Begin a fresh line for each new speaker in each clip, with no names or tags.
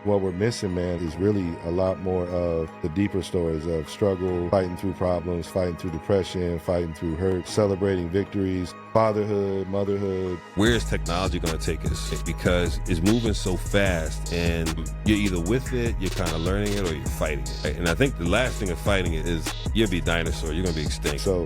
what we're missing, man, is really a lot more of the deeper stories of struggle, fighting through problems, fighting through depression, fighting through hurt, celebrating victories, fatherhood, motherhood.
Where is technology going to take us? Because it's moving so fast, and you're either with it, you're kind of learning it, or you're fighting it. Right? And I think the last thing of fighting it is you'll be a dinosaur. You're going to be extinct.
So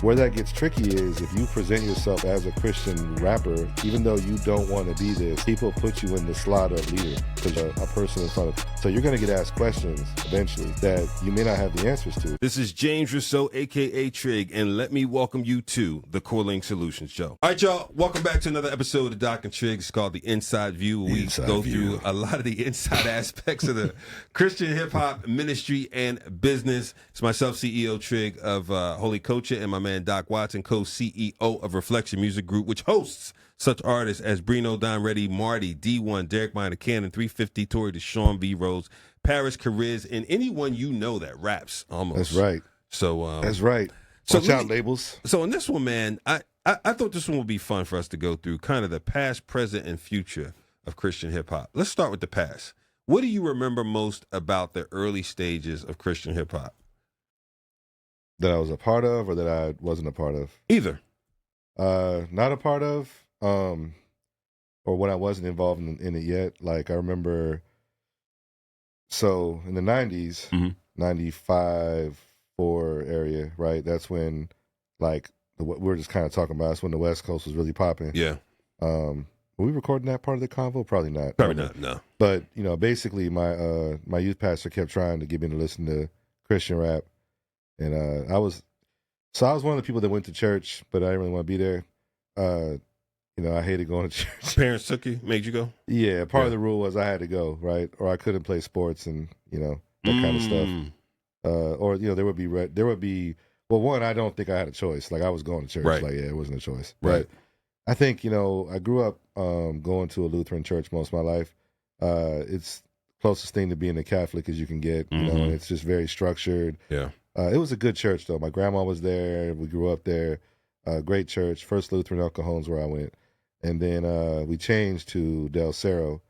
where that gets tricky is if you present yourself as a Christian rapper, even though you don't want to be this, people put you in the slot of leader because you're a person in front of you. So you're going to get asked questions eventually that you may not have the answers to.
This is James Rousseau, a.k.a. Trig, and let me welcome you to the Corling Solutions Show. All right, y'all, welcome back to another episode of Doc and Trig. It's called The Inside View. We go through a lot of the inside aspects of the Christian hip-hop ministry and business. It's myself, CEO Trig of Holy Culture, and my man Doc Watson, co-CEO of Reflection Music Group, which hosts such artists as Brino, Don Reddy, Marty, D1, Derek Minor, Cannon, 350, Tory Deshaun, B. Rose, Paris, Cariz, and anyone you know that raps almost.
That's right.
So
that's right. Watch out, labels.
So on this one, man, I thought this one would be fun for us to go through kind of the past, present, and future of Christian hip-hop. Let's start with the past. What do you remember most about the early stages of Christian hip-hop?
That I was a part of or that I wasn't a part of?
Either.
Not a part of, or when I wasn't involved in it yet. Like, I remember, so in the 90s, 95, 4 area, right? That's when, like, what we're just kind of talking about, that's when the West Coast was really popping.
Yeah.
Were we recording that part of the convo? Probably not.
Probably not, no.
But, you know, basically my youth pastor kept trying to get me to listen to Christian rap. And I was one of the people that went to church, but I didn't really want to be there. You know, I hated going to church.
Parents took you, made you go?
Yeah, part of the rule was I had to go, right? Or I couldn't play sports and, you know, that kind of stuff. Or, you know, there would be, well, one, I don't think I had a choice. Like, I was going to church.
Right.
Like, yeah, it wasn't a choice.
Right.
But I think, you know, I grew up going to a Lutheran church most of my life. It's closest thing to being a Catholic as you can get, you know, and it's just very structured.
Yeah.
It was a good church, though. My grandma was there. We grew up there. Great church. First Lutheran El Cajon's where I went. And then we changed to Del Cerro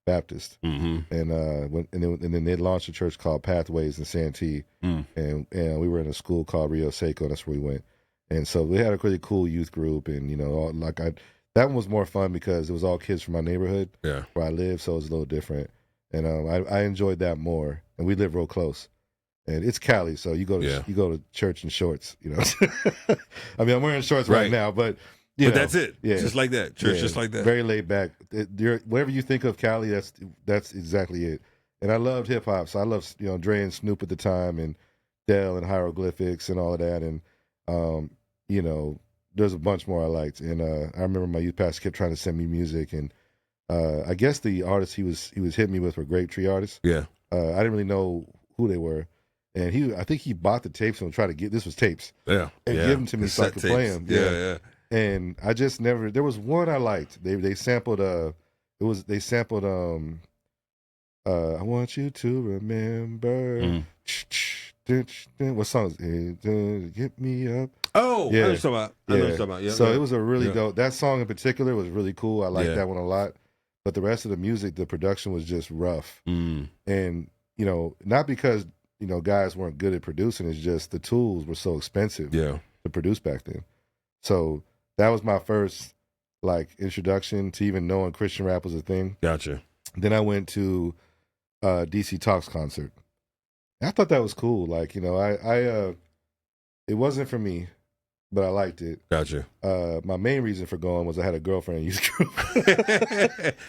Baptist. And then they launched a church called Pathways in Santee. And we were in a school called Rio Seco. That's where we went. And so we had a really cool youth group. And, you know, that one was more fun because it was all kids from my neighborhood where I live. So it was a little different. And I enjoyed that more. And we live real close. And it's Cali, so you go to church in shorts, you know. I mean, I'm wearing shorts right now, but you know,
that's it.
Yeah,
just like that. Church, just like that.
Very laid back. Whatever you think of Cali, that's exactly it. And I loved hip hop, so I loved, you know, Dre and Snoop at the time, and Dell and Hieroglyphics and all of that. And you know, there's a bunch more I liked. And I remember my youth pastor kept trying to send me music, and I guess the artists he was hitting me with were Grape Tree artists. Yeah. I didn't really know who they were. And I think he bought the tapes and tried to get, this was tapes. Yeah. And give them to me so I could play them. Yeah. And I just never, there was one I liked. They sampled, I Want You to Remember. What song is it? Get Me Up.
Oh, yeah. I know what you're talking about. Yeah.
So it was a really dope, that song in particular was really cool. I liked that one a lot. But the rest of the music, the production was just rough. And, you know, not because, you know, guys weren't good at producing. It's just the tools were so expensive to produce back then. So that was my first, like, introduction to even knowing Christian rap was a thing.
Gotcha.
Then I went to DC Talks concert. I thought that was cool. Like, you know, it wasn't for me, but I liked it.
Gotcha.
My main reason for going was I had a girlfriend in youth group.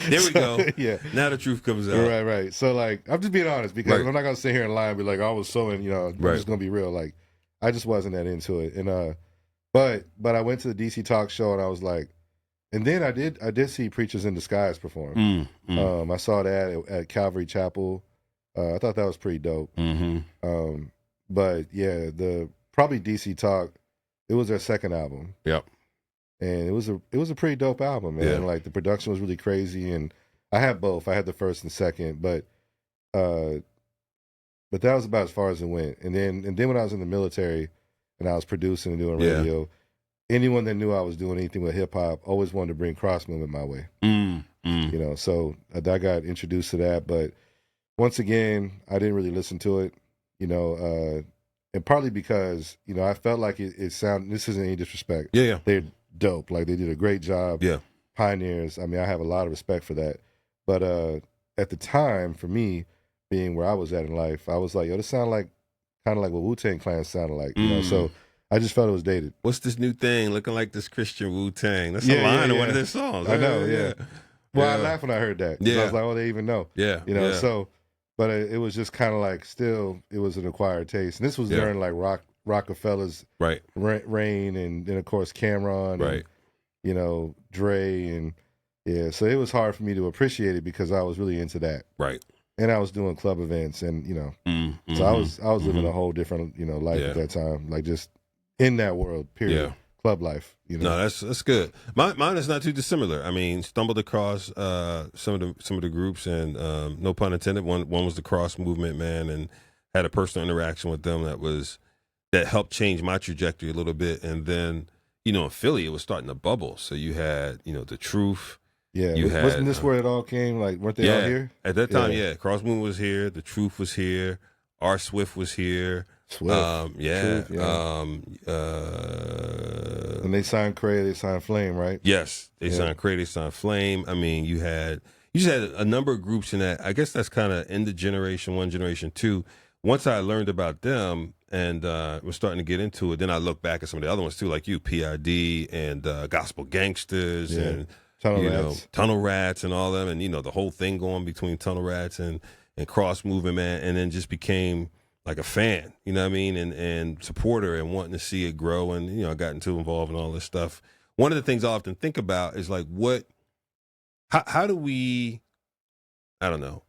There we go. Yeah. Now the truth comes out.
Right. So, like, I'm just being honest because I'm not gonna sit here and lie and be like, I was so in, you know, I'm just gonna be real. Like, I just wasn't that into it. And but I went to the DC Talk show and I was like, and then I did see Preachers in Disguise perform. I saw that at Calvary Chapel. I thought that was pretty dope. But yeah, probably DC Talk. It was their second album. Yep. And it was a pretty dope album, man. Yeah. Like, the production was really crazy, and I had both. I had the first and second, but that was about as far as it went. And then when I was in the military and I was producing and doing radio, anyone that knew I was doing anything with hip hop always wanted to bring cross movement my way. You know, so I got introduced to that, but once again, I didn't really listen to it, and partly because, I felt like it sounded, this isn't any disrespect.
Yeah.
They're dope. Like, they did a great job.
Yeah.
Pioneers. I mean, I have a lot of respect for that. But at the time, for me, being where I was at in life, I was like, yo, this sounded like kind of like what Wu-Tang Clan sounded like, so I just felt it was dated.
What's this new thing looking like this Christian Wu-Tang? That's a line of one of their songs.
I know, yeah. Well, I laughed when I heard that. Yeah. I was like, oh, they even know.
Yeah.
So, but it was just kind of like, still, it was an acquired taste. And this was during like Rockefeller's reign, and then, of course, Cameron.
Right.
And, Dre, and so it was hard for me to appreciate it because I was really into that.
Right.
And I was doing club events, and so I was living a whole different life at that time, like just in that world. Period. Yeah. Club life.
No, that's good. Mine is not too dissimilar. I mean, stumbled across some of the groups, and no pun intended. One was the Cross Movement, man, and had a personal interaction with them that helped change my trajectory a little bit. And then in Philly, it was starting to bubble. So you had the Truth.
Yeah, wasn't this where it all came? Like, weren't they all here?
At that time, Cross Movement was here. The Truth was here. R. Swift was here.
Swift. Truth, and they signed Cray, they signed Flame, right?
Yes, they signed Cray, they signed Flame. I mean, you just had a number of groups in that. I guess that's kind of in the generation one, generation two. Once I learned about them and was starting to get into it, then I look back at some of the other ones too, like PID and Gospel Gangsters and Tunnel Rats and all them, and the whole thing going between Tunnel Rats and Cross Movement, man, and then just became like a fan, you know what I mean, and supporter, and wanting to see it grow, and I got involved in all this stuff. One of the things I often think about is like, how do we, I don't know,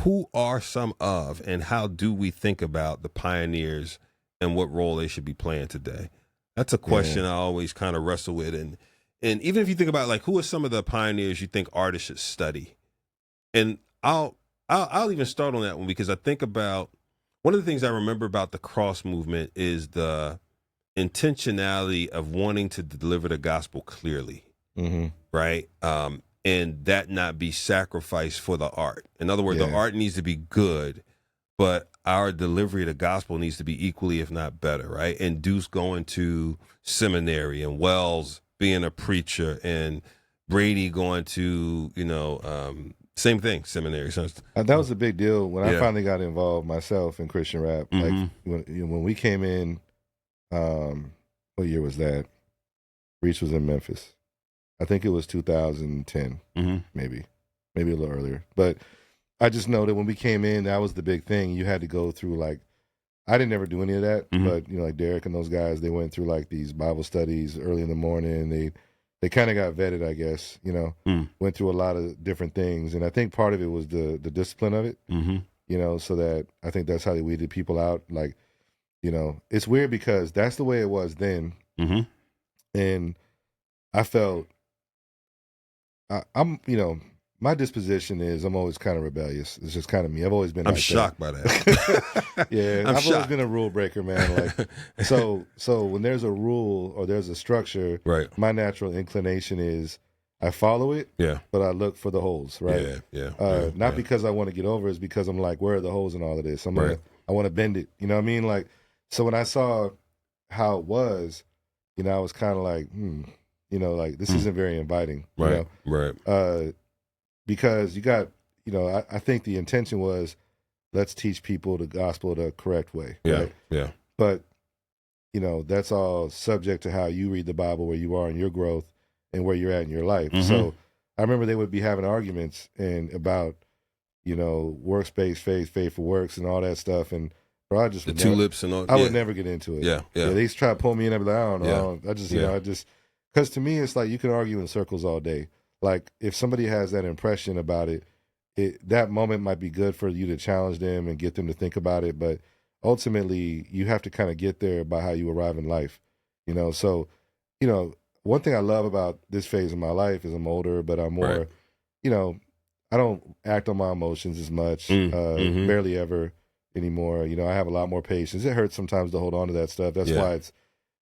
who are some of, and how do we think about the pioneers and what role they should be playing today? That's a question I always kind of wrestle with, and even if you think about like, who are some of the pioneers you think artists should study, and I'll even start on that one, because I think about, one of the things I remember about the Cross Movement is the intentionality of wanting to deliver the gospel clearly, right? And that not be sacrificed for the art. In other words, the art needs to be good, but our delivery of the gospel needs to be equally, if not better, right? And Deuce going to seminary, and Wells being a preacher, and Brady going to, same thing, seminary. So
that was a big deal when I finally got involved myself in Christian rap. Like, when we came in, what year was that? Reach was in Memphis. I think it was 2010, maybe a little earlier. But I just know that when we came in, that was the big thing. You had to go through, like, I didn't ever do any of that, but like Derek and those guys, they went through like these Bible studies early in the morning. They kind of got vetted, I guess, went through a lot of different things. And I think part of it was the discipline of it, so that I think that's how they weeded people out. Like, it's weird because that's the way it was then. And I felt, I'm my disposition is I'm always kind of rebellious. It's just kind of me. I've always been.
I'm shocked by that.
I've always been a rule breaker, man. Like, so when there's a rule or there's a structure,
right,
my natural inclination is I follow it, but I look for the holes, right? Not because I want to get over, it's because I'm like, where are the holes in all of this? I want to bend it. You know what I mean? Like, so when I saw how it was, I was kind of like, like, this isn't very inviting,
right?
Because you got, I think the intention was, let's teach people the gospel the correct way. Right? But, that's all subject to how you read the Bible, where you are in your growth and where you're at in your life. So I remember they would be having arguments about, works-based faith, faith for works, and all that stuff. And bro, I just
the tulips and all.
I would never get into it. They try to pull me in. I'd be like, I don't know. I just, because to me, it's like you can argue in circles all day. Like, if somebody has that impression about it, that moment might be good for you to challenge them and get them to think about it. But ultimately, you have to kind of get there by how you arrive in life, So, one thing I love about this phase of my life is I'm older, but I'm more, I don't act on my emotions as much, barely ever anymore. I have a lot more patience. It hurts sometimes to hold on to that stuff. That's why it's,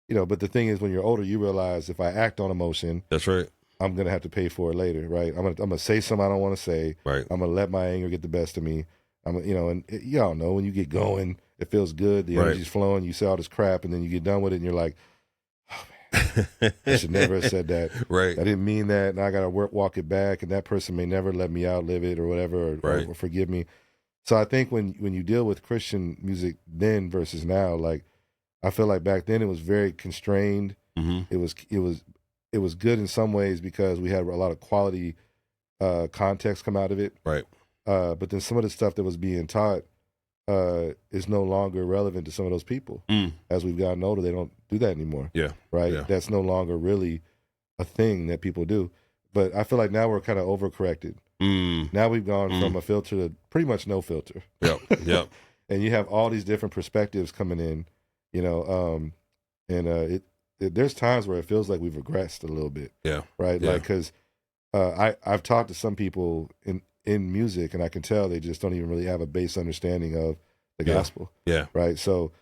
but the thing is, when you're older, you realize if I act on emotion,
that's right,
I'm going to have to pay for it later, right? I'm gonna say something I don't want to say.
Right.
I'm going to let my anger get the best of me. And y'all know when you get going, it feels good. The energy's flowing. You say all this crap, and then you get done with it, and you're like, oh, man, I should never have said that.
Right.
I didn't mean that, and I got to walk it back, and that person may never let me outlive it or whatever, or forgive me. So I think when you deal with Christian music then versus now, like, I feel like back then it was very constrained. It was good in some ways because we had a lot of quality context come out of it.
Right.
But then some of the stuff that was being taught is no longer relevant to some of those people. As we've gotten older, they don't do that anymore.
Yeah.
Right?
Yeah.
That's no longer really a thing that people do. But I feel like now we're kind of overcorrected. Now we've gone from a filter to pretty much no filter.
Yep.
And you have all these different perspectives coming in, there's times where it feels like we've regressed a little bit.
Yeah.
Right?
Yeah.
Like, because I've talked to some people in music, and I can tell they just don't even really have a base understanding of the gospel.
Yeah.
Right? So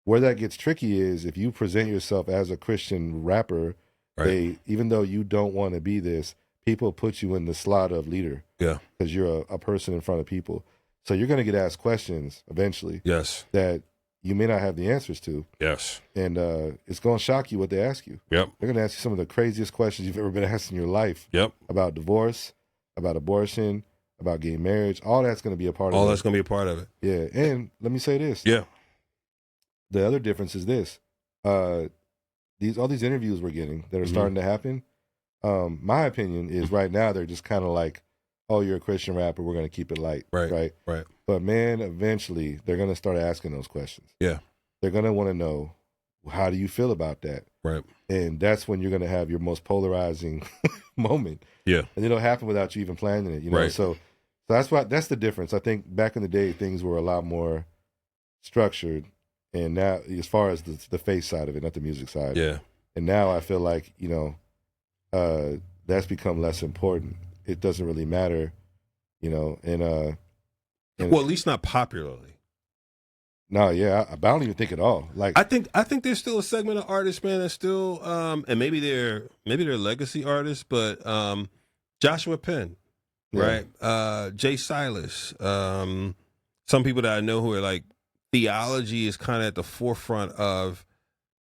where that gets tricky is if you present yourself as a Christian rapper, even though you don't want to be this, people put you in the slot of leader. Yeah. Because you're a person in front of people. So you're going to get asked questions eventually. Yes. That you may not have the answers to. Yes. And it's going to shock you what they ask you. Yep. They're going to ask you some of the craziest questions you've ever been asked in your life. Yep. About divorce, about abortion, about gay marriage. All that's going to be a part of it.
All that's going to be a part of it.
Yeah. And let me say this. Yeah. The other difference is this. All these interviews we're getting that are starting to happen, my opinion is right now they're just kind of like, oh, you're a Christian rapper, we're going to keep it light. Right. But man, eventually they're going to start asking those questions. Yeah. They're going to want to know, how do you feel about that? Right. And that's when you're going to have your most polarizing moment. Yeah. And it'll happen without you even planning it, Right. So that's the difference. I think back in the day, things were a lot more structured. And now, as far as the face side of it, not the music side. Yeah. And now I feel like, that's become less important. It doesn't really matter, well,
at least not popularly.
No, yeah, I don't even think at all. Like,
I think there's still a segment of artists, man, that's still, and maybe they're legacy artists, but Joshua Penn, right? Jay Silas, some people that I know who are like, theology is kind of at the forefront of.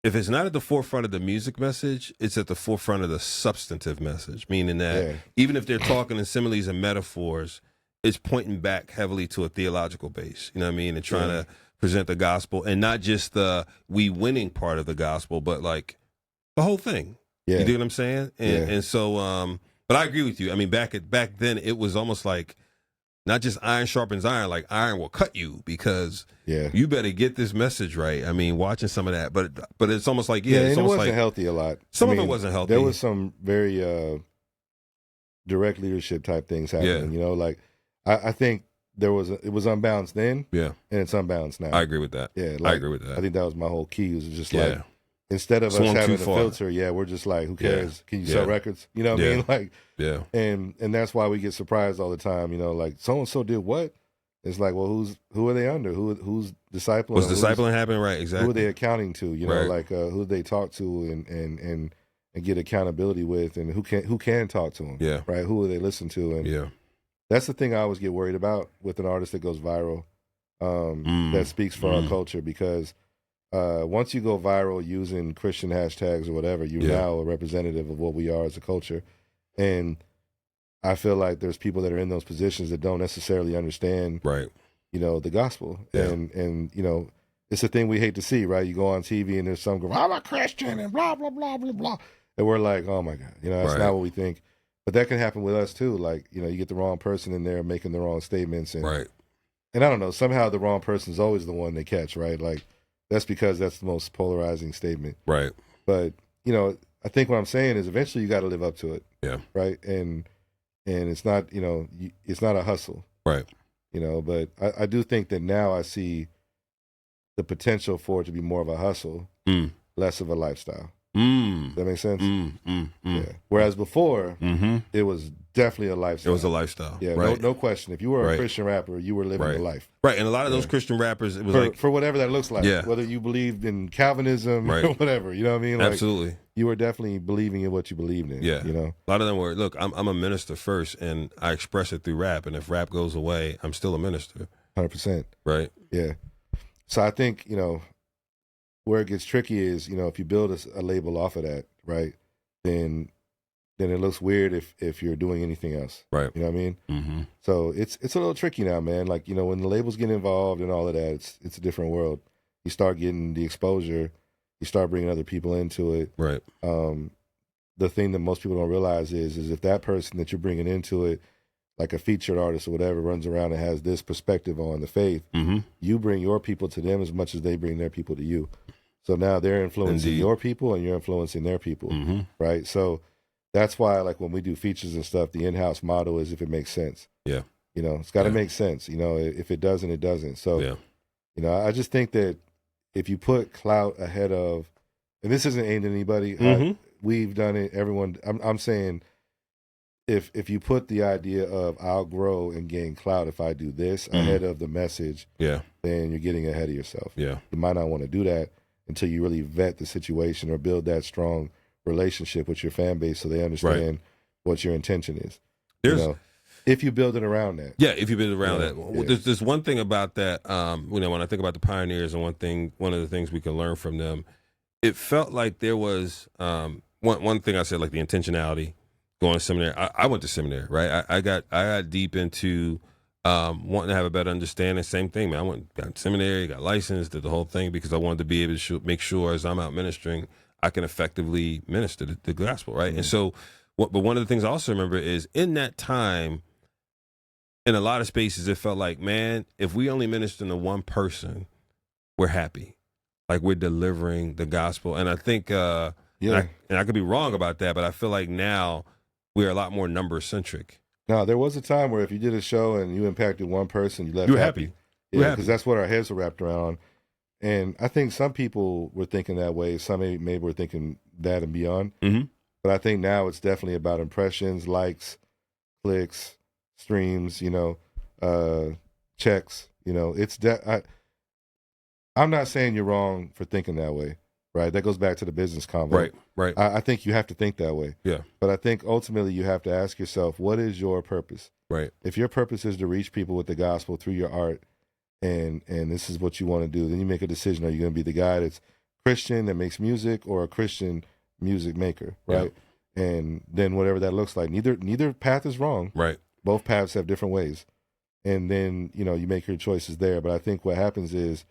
If it's not at the forefront of the music message, it's at the forefront of the substantive message, meaning that even if they're talking in similes and metaphors, it's pointing back heavily to a theological base, you know what I mean? And trying to present the gospel, and not just the we winning part of the gospel, but like the whole thing. Yeah. You know what I'm saying? And so, but I agree with you. I mean, back then, it was almost like not just iron sharpens iron, like iron will cut you because you better get this message right. I mean, watching some of that, but it's almost like it's
and
almost
it wasn't
like
healthy a lot.
Some of it wasn't healthy.
There was some very direct leadership type things happening. Like I think it was unbalanced then. Yeah, and it's unbalanced now.
I agree with that.
Yeah,
I agree with that.
I think that was my whole key. Was just like instead of us having a filter, we're just like, who cares? Can you sell records? You know what I mean? Like, and that's why we get surprised all the time. Like so and so did what? It's like, well, who are they under? Who's discipling?
Was discipling happening? Right, exactly.
Who are they accounting to? Like who they talk to and get accountability with, and who can talk to them? Yeah, right. Who will they listen to? And that's the thing I always get worried about with an artist that goes viral, that speaks for our culture, because once you go viral using Christian hashtags or whatever, you're now a representative of what we are as a culture. And I feel like there's people that are in those positions that don't necessarily understand, the gospel. Yeah. And it's a thing we hate to see, right? You go on TV and there's some girl, I'm a Christian and blah, blah, blah, blah, blah. And we're like, oh my God, that's not what we think. But that can happen with us too. Like, you get the wrong person in there making the wrong statements. And, and I don't know, somehow the wrong person is always the one they catch, right? Like, that's because that's the most polarizing statement. Right. But, I think what I'm saying is eventually you got to live up to it. Yeah. Right. And it's not, it's not a hustle. Right. But I do think that now I see the potential for it to be more of a hustle, less of a lifestyle. Does that make sense? Yeah. Whereas before, it was definitely a lifestyle.
It was a lifestyle.
Yeah, no question. If you were a Christian rapper, you were living the life.
Right, and a lot of those Christian rappers, it was
for whatever that looks like. Yeah. Whether you believed in Calvinism or whatever, you know what I mean? Like,
absolutely.
You were definitely believing in what you believed in. Yeah. A
lot of them were, look, I'm a minister first, and I express it through rap, and if rap goes away, I'm still a minister.
100%.
Right.
Yeah. So I think, where it gets tricky is, if you build a label off of that, right, then it looks weird if you're doing anything else.
Right.
You know what I mean?
Mm-hmm.
So it's a little tricky now, man. Like, when the labels get involved and all of that, it's a different world. You start getting the exposure. You start bringing other people into it.
Right.
The thing that most people don't realize is if that person that you're bringing into it, like a featured artist or whatever, runs around and has this perspective on the faith, you bring your people to them as much as they bring their people to you. So now they're influencing your people and you're influencing their people, right? So that's why, like, when we do features and stuff, the in-house model is if it makes sense.
Yeah.
It's got to make sense. If it doesn't, it doesn't. So, I just think that if you put clout ahead of, and this isn't aimed at anybody, we've done it, everyone, I'm saying, if you put the idea of I'll grow and gain clout if I do this ahead of the message, then you're getting ahead of yourself. Yeah. You might not want to do that until you really vet the situation or build that strong relationship with your fan base so they understand what your intention is. If you build it around that.
Yeah, if you build it around that. There's one thing about that, when I think about the pioneers and one of the things we can learn from them, it felt like there was one thing I said, like the intentionality. Going to seminary, I went to seminary, right? I got deep into wanting to have a better understanding. Same thing, man. Got seminary, got licensed, did the whole thing because I wanted to be able to make sure as I'm out ministering, I can effectively minister the gospel, right? And so, but one of the things I also remember is in that time, in a lot of spaces, it felt like, man, if we only minister to one person, we're happy, like we're delivering the gospel. And I think, and I could be wrong about that, but I feel like now we're a lot more number centric.
No, there was a time where if you did a show and you impacted one person, you left happy. Yeah, because that's what our heads were wrapped around. And I think some people were thinking that way. Some maybe were thinking that and beyond. But I think now it's definitely about impressions, likes, clicks, streams, checks. I'm not saying you're wrong for thinking that way. Right, that goes back to the business convo.
Right.
I think you have to think that way.
Yeah.
But I think ultimately you have to ask yourself, what is your purpose?
Right.
If your purpose is to reach people with the gospel through your art, and this is what you want to do, then you make a decision. Are you going to be the guy that's Christian that makes music, or a Christian music maker? Right. Yeah. And then whatever that looks like, neither path is wrong.
Right.
Both paths have different ways, and then you make your choices there. But I think what happens is,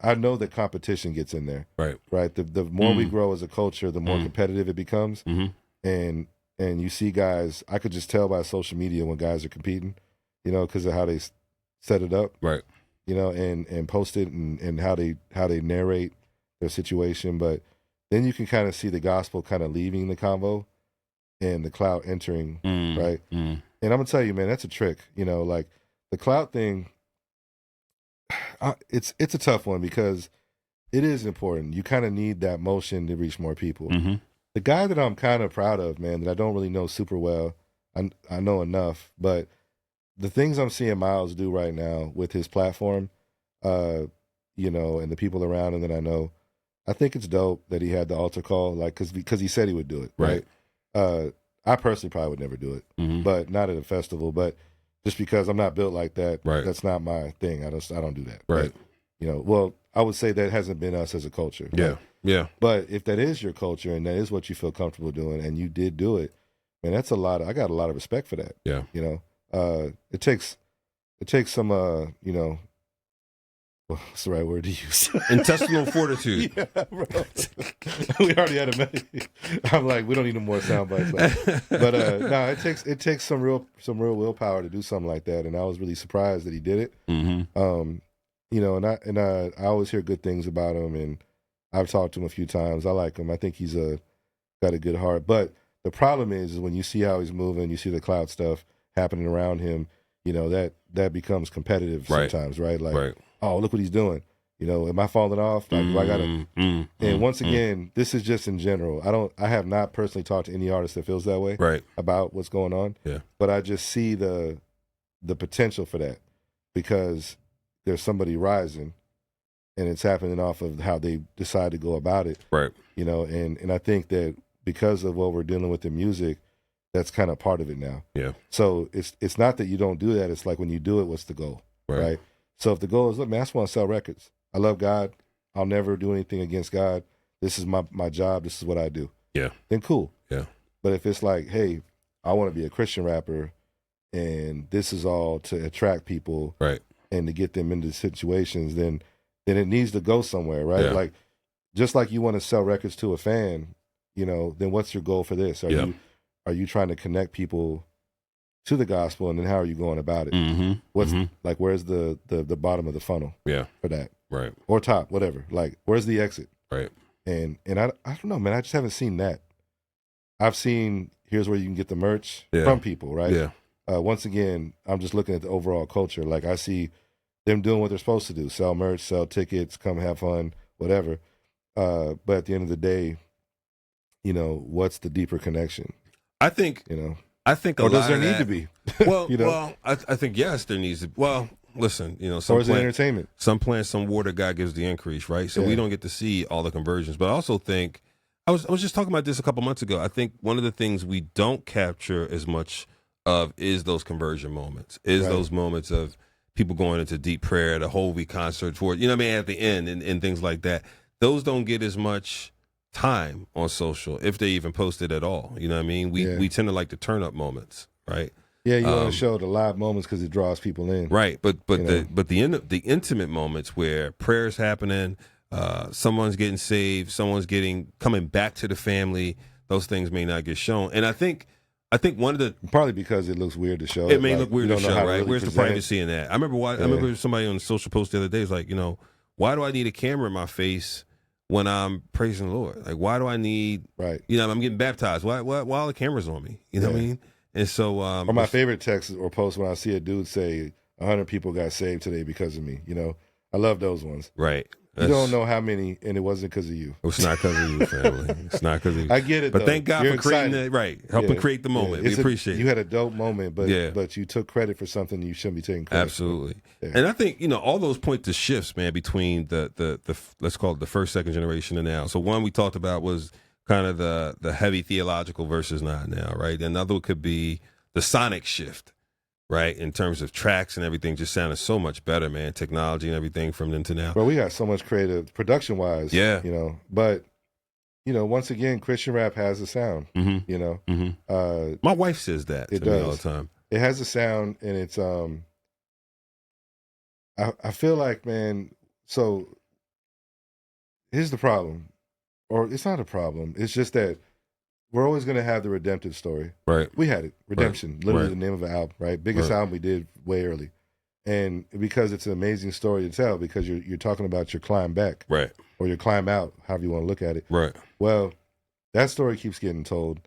I know that competition gets in there, right. The more we grow as a culture, the more competitive it becomes, and you see guys. I could just tell by social media when guys are competing, because of how they set it up, right. And post it and how they narrate their situation. But then you can kind of see the gospel kind of leaving the convo, and the clout entering, right. And I'm gonna tell you, man, that's a trick. Like the clout thing. It's a tough one because it is important. You kind of need that motion to reach more people. The guy that I'm kind of proud of, man, that I don't really know super well, I know enough, but the things I'm seeing Miles do right now with his platform, and the people around him that I know, I think it's dope that he had the altar call, like, because he said he would do it, right? I personally probably would never do it, but not at a festival, but just because I'm not built like that, that's not my thing. I don't do that.
Right.
But, well, I would say that hasn't been us as a culture.
Yeah.
Right?
Yeah.
But if that is your culture and that is what you feel comfortable doing, and you did do it, man, I got a lot of respect for that.
Yeah.
It takes some, what's the right word to use?
Intestinal fortitude.
Yeah, bro. We already had a minute. I'm like, we don't need no more sound bites. But no, it takes some real willpower to do something like that. And I was really surprised that he did it. And I always hear good things about him, and I've talked to him a few times. I like him. I think he's got a good heart. But the problem is when you see how he's moving, you see the cloud stuff happening around him, that becomes competitive sometimes, right? Like, oh, look what he's doing. Am I falling off? Like, do I gotta? And once again, this is just in general. I have not personally talked to any artist that feels that way about what's going on. Yeah. But I just see the potential for that because there's somebody rising, and it's happening off of how they decide to go about it. Right. And I think that because of what we're dealing with in music, that's kind of part of it now.
Yeah.
So it's not that you don't do that. It's like when you do it, what's the goal? Right. So if the goal is, look, man, I just want to sell records. I love God. I'll never do anything against God. This is my job. This is what I do.
Yeah.
Then cool.
Yeah.
But if it's like, hey, I want to be a Christian rapper and this is all to attract people and to get them into situations, then it needs to go somewhere, right?
Yeah.
Like, just like you want to sell records to a fan, you know, then what's your goal for this? Are you trying to connect people to the gospel, and then how are you going about it?
Mm-hmm.
What's like, where's the bottom of the funnel for that?
Right.
Or top, whatever. Like, where's the exit?
Right.
And I don't know, man. I just haven't seen that. I've seen, here's where you can get the merch from people, right?
Yeah.
Once again, I'm just looking at the overall culture. Like, I see them doing what they're supposed to do: sell merch, sell tickets, come have fun, whatever. But at the end of the day, you know, what's the deeper connection?
I think,
or does there need to be?
Well, well, I think yes, there needs to. Well, listen, you know,
or is it entertainment?
Some plants, some water, God gives the increase, right? So we don't get to see all the conversions. But I also think I was just talking about this a couple months ago. I think one of the things we don't capture as much of is those conversion moments, those moments of people going into deep prayer, the Hovey concert for, you know what I mean, at the end and things like that. Those don't get as much time on social, if they even post it at all. You know what I mean? We tend to like the turn up moments, right?
Yeah, you want to show the live moments because it draws people in,
right? But the intimate moments where prayers happening, someone's getting saved, someone's coming back to the family. Those things may not get shown, and I think one of the
probably because it looks weird to show.
It may look weird to show, right? Where's the privacy in that? I remember somebody on the social post the other day was like, you know, why do I need a camera in my face when I'm praising the Lord? Like, why do I need, you know, I'm getting baptized. Why all the cameras on me? You know what I mean? And so, or
my favorite text or post when I see a dude say 100 people got saved today because of me. You know, I love those ones.
Right.
You don't know how many, and it wasn't because of you.
It's not because of you, family. It's not because of you.
I get it,
but
though.
Thank God for creating that, helping create the moment. We appreciate it.
You had a dope moment, but you took credit for something you shouldn't be taking credit
Absolutely.
for. Yeah.
And I think, you know, all those point to shifts, man, between the let's call it the first, second generation and now. So one we talked about was kind of the heavy theological versus not now, right? Another could be the sonic shift, right? In terms of tracks and everything just sounded so much better, man. Technology and everything from then to now.
Well, we got so much creative production-wise, you know. But, you know, once again, Christian rap has a sound, you know.
My wife says that to me all the time.
It has a sound, and it's, I feel like, man, so here's the problem. Or it's not a problem. It's just that we're always going to have the redemptive story.
Right.
We had it. Redemption. Literally the name of an album, right? Biggest album we did way early. And because it's an amazing story to tell, because you're talking about your climb back.
Right.
Or your climb out, however you want to look at it.
Right.
Well, that story keeps getting told.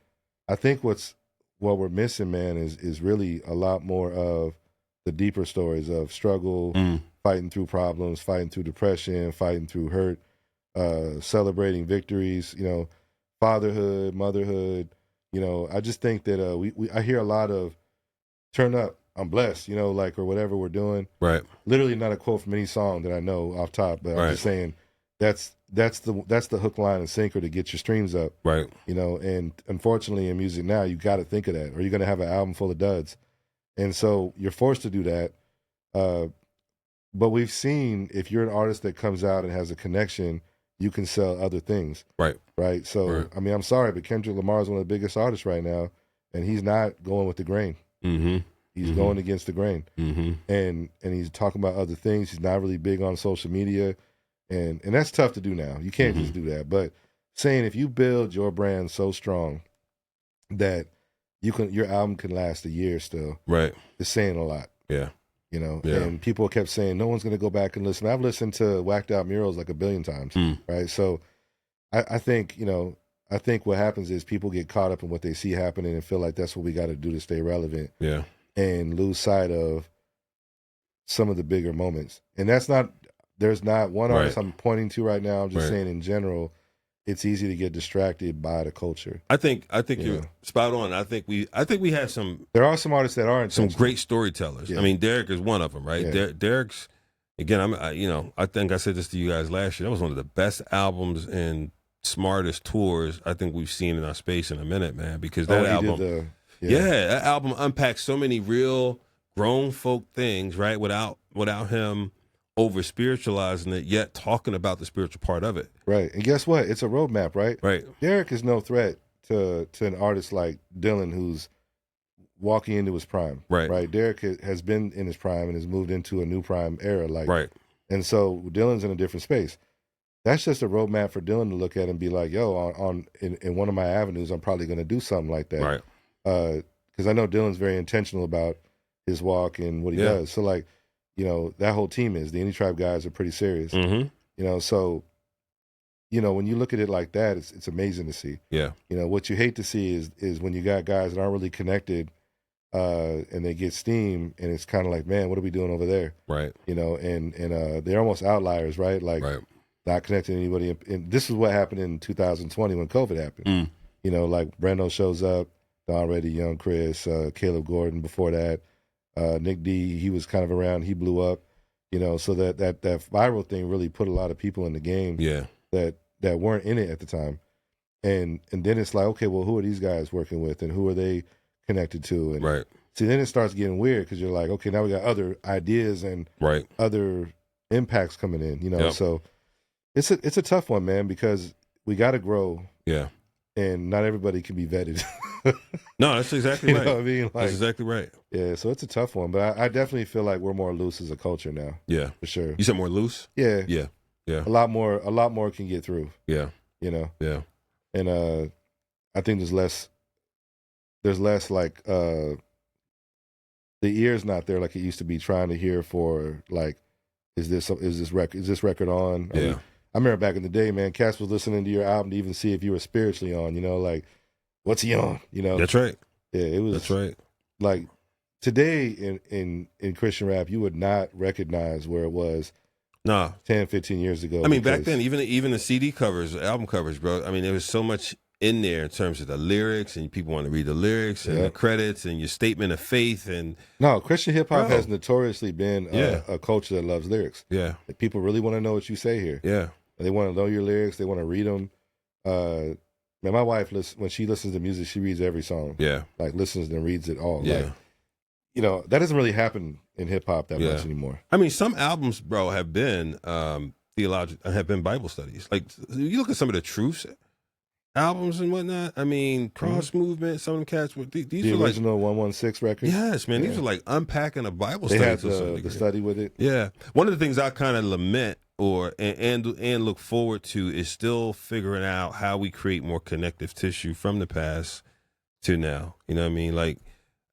I think what we're missing, man, is really a lot more of the deeper stories of struggle, fighting through problems, fighting through depression, fighting through hurt, celebrating victories, you know, fatherhood, motherhood, you know. I just think that I hear a lot of turn up, I'm blessed, you know, like, or whatever we're doing.
Right.
Literally not a quote from any song that I know off top, but I'm just saying that's the hook, line, and sinker to get your streams up.
Right.
You know, and unfortunately in music now, you got to think of that, or you're going to have an album full of duds. And so you're forced to do that. But we've seen, if you're an artist that comes out and has a connection, you can sell other things.
Right.
Right. So, I mean, I'm sorry, but Kendrick Lamar is one of the biggest artists right now, and he's not going with the grain. He's going against the grain. And he's talking about other things. He's not really big on social media. And that's tough to do now. You can't just do that. But saying if you build your brand so strong that your album can last a year still, is saying a lot.
Yeah.
You know, and people kept saying no one's going to go back and listen. I've listened to Whacked Out Murals like 1 billion times, right? So I think, you know, I think what happens is people get caught up in what they see happening and feel like that's what we got to do to stay relevant.
Yeah.
And lose sight of some of the bigger moments. And there's not one artist I'm pointing to right now. I'm just saying in general, it's easy to get distracted by the culture.
I think you're spot on. I think we have some.
There are some artists that aren't
some great storytellers. I mean, Derek is one of them, right? Derek's again. I think I said this to you guys last year. That was one of the best albums and smartest tours I think we've seen in our space in a minute, man. Because that album, Yeah, that album unpacks so many real grown folk things, right? Without him over spiritualizing it, yet talking about the spiritual part of it.
Right. And guess what? It's a roadmap, right?
Right.
Derek is no threat to an artist like Dylan, who's walking into his prime.
Right.
Right. Derek has been in his prime and has moved into a new prime era. Like,
right.
And so Dylan's in a different space. That's just a roadmap for Dylan to look at and be like, yo, in one of my avenues, I'm probably going to do something like that.
Right.
Because I know Dylan's very intentional about his walk and what he does. So, like, you know, that whole team is. The Indie Tribe guys are pretty serious.
Mm-hmm.
You know, so, you know, when you look at it like that, it's amazing to see.
Yeah.
You know, what you hate to see is when you got guys that aren't really connected and they get steam, and it's kind of like, man, what are we doing over there?
Right.
You know, and they're almost outliers, right? Like, not connecting to anybody. And this is what happened in 2020 when COVID happened. You know, like Brando shows up, Don Reddy, Young Chris, Caleb Gordon before that, Nick D, he was kind of around, he blew up, you know, so that viral thing really put a lot of people in the game that weren't in it at the time. And then it's like, okay, well, who are these guys working with and who are they connected to? And see, then it starts getting weird because you're like, okay, now we got other ideas and other impacts coming in, you know, so it's a tough one, man, because we got to grow. Yeah. And not everybody can be vetted.
No, that's exactly right.
You know what I mean? Like,
that's exactly right.
Yeah, so it's a tough one, but I definitely feel like we're more loose as a culture now.
Yeah,
for sure.
You said more loose?
Yeah,
yeah, yeah.
A lot more can get through.
Yeah,
you know.
Yeah,
and I think there's less like the ear's not there like it used to be, trying to hear for like, is this record on?
Yeah.
I remember back in the day, man, Cass was listening to your album to even see if you were spiritually on, you know, like, what's he on? You know?
That's right.
Yeah, it was.
That's right.
Like, today in Christian rap, you would not recognize where it was 10, 15 years ago.
I mean, back then, even the CD covers, album covers, bro, I mean, there was so much in there in terms of the lyrics, and people want to read the lyrics and the credits and your statement of faith. And
no, Christian hip hop has notoriously been a culture that loves lyrics.
Yeah.
People really want to know what you say here.
Yeah.
They want to know your lyrics. They want to read them. Man, my wife, when she listens to music, she reads every song. Yeah. Like, listens and reads it all. Yeah. Like, you know, that doesn't really happen in hip hop that much anymore.
I mean, some albums, bro, have been have been Bible studies. Like, you look at some of the Truths albums and whatnot. I mean, Cross Movement, some of them cats were these
the
were
original 116 record.
Yes, man. These are like unpacking a Bible study.
They had the study with it.
Yeah. One of the things I kind of lament and look forward to is still figuring out how we create more connective tissue from the past to now. You know what I mean? Like,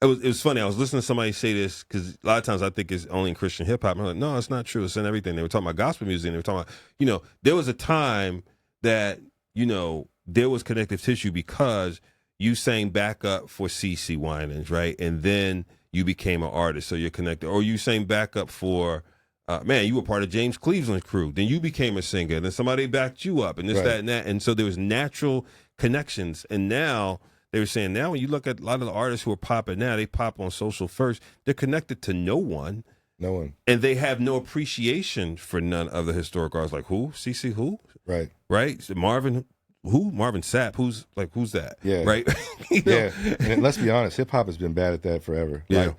it was funny. I was listening to somebody say this, because a lot of times I think it's only in Christian hip hop. I'm like, no, it's not true. It's in everything. They were talking about gospel music, and they were talking about, you know, there was a time that, you know, there was connective tissue because you sang backup for CeCe Winans, right? And then you became an artist, so you're connected. Or you sang backup for, man, you were part of James Cleveland's crew. Then you became a singer. Then somebody backed you up, and this, that, and that. And so there was natural connections. And now they were saying, now when you look at a lot of the artists who are popping now, they pop on social first. They're connected to no one.
No one.
And they have no appreciation for none of the historic artists. Like, who? CeCe who?
Right.
Right? So Marvin who? Marvin Sapp. Who's that?
Yeah.
Right?
Yeah. And let's be honest, hip hop has been bad at that forever.
Yeah.
Like,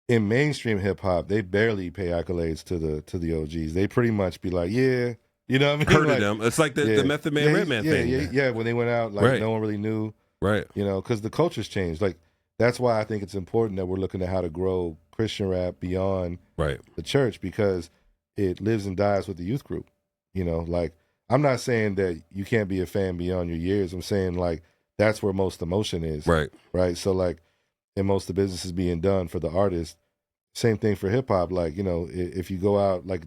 in mainstream hip hop, they barely pay accolades to the OGs. They pretty much be like, yeah, you know what I mean?
Heard of them. It's like the Method Man, Redman thing.
Yeah, when they went out, like, no one really knew.
Right.
You know, because the culture's changed. Like, that's why I think it's important that we're looking at how to grow Christian rap beyond the church, because it lives and dies with the youth group. You know, like, I'm not saying that you can't be a fan beyond your years. I'm saying, like, that's where most emotion is. Right. Right. So, like, and most of the business is being done for the artist. Same thing for hip hop. Like, you know, if you go out, like,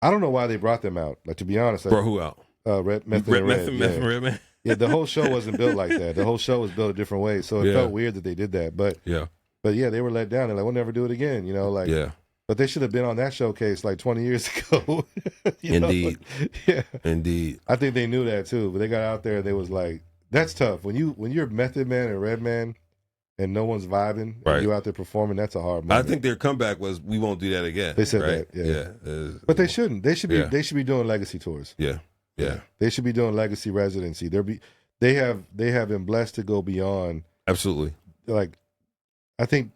I don't know why they brought them out. Like, to be honest,
bro, who out?
Method and Redman. Yeah, the whole show wasn't built like that. The whole show was built a different way. So it felt weird that they did that. But yeah, they were let down. They're like, we'll never do it again. You know, like, but they should have been on that showcase like 20 years ago.
Indeed.
Yeah.
Indeed.
I think they knew that too. But they got out there and they was like, that's tough. When you're Method Man and Redman and no one's vibing, and you out there performing, that's a hard moment.
I think their comeback was, we won't do that again.
They said that, yeah. But they shouldn't. They should be doing legacy tours. Yeah. They should be doing legacy residency. They have been blessed to go beyond
Absolutely.
Like, I think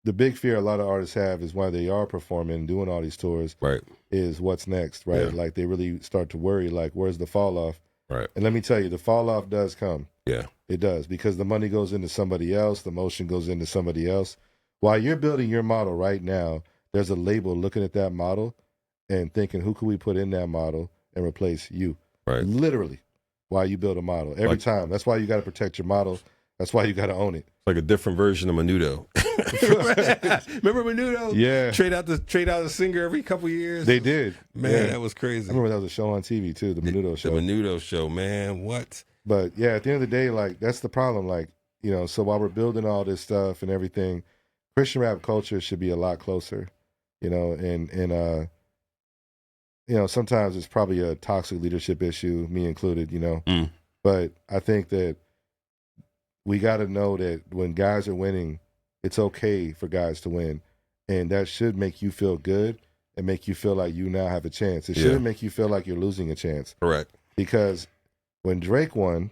the big fear a lot of artists have is while they are performing and doing all these tours,
right,
is what's next, right?
Yeah.
Like they really start to worry, like, where's the fall off?
Right.
And let me tell you, the fall off does come.
Yeah.
It does, because the money goes into somebody else, the motion goes into somebody else. While you're building your model right now, there's a label looking at that model and thinking, who can we put in that model and replace you?
Right.
Literally, while you build a model. Every time. That's why you got to protect your model. That's why you got to own it.
Like a different version of Menudo. Remember Menudo?
Yeah.
Trade out the singer every couple years.
They did.
Man, that was crazy.
I remember that was a show on TV too, the Menudo show.
The Menudo show, man. What?
But yeah, at the end of the day, like, that's the problem. Like, you know, so while we're building all this stuff and everything, Christian rap culture should be a lot closer, you know, and you know, sometimes it's probably a toxic leadership issue, me included, you know. But I think that we got to know that when guys are winning, it's okay for guys to win. And that should make you feel good and make you feel like you now have a chance. It shouldn't make you feel like you're losing a chance.
Correct.
Because when Drake won,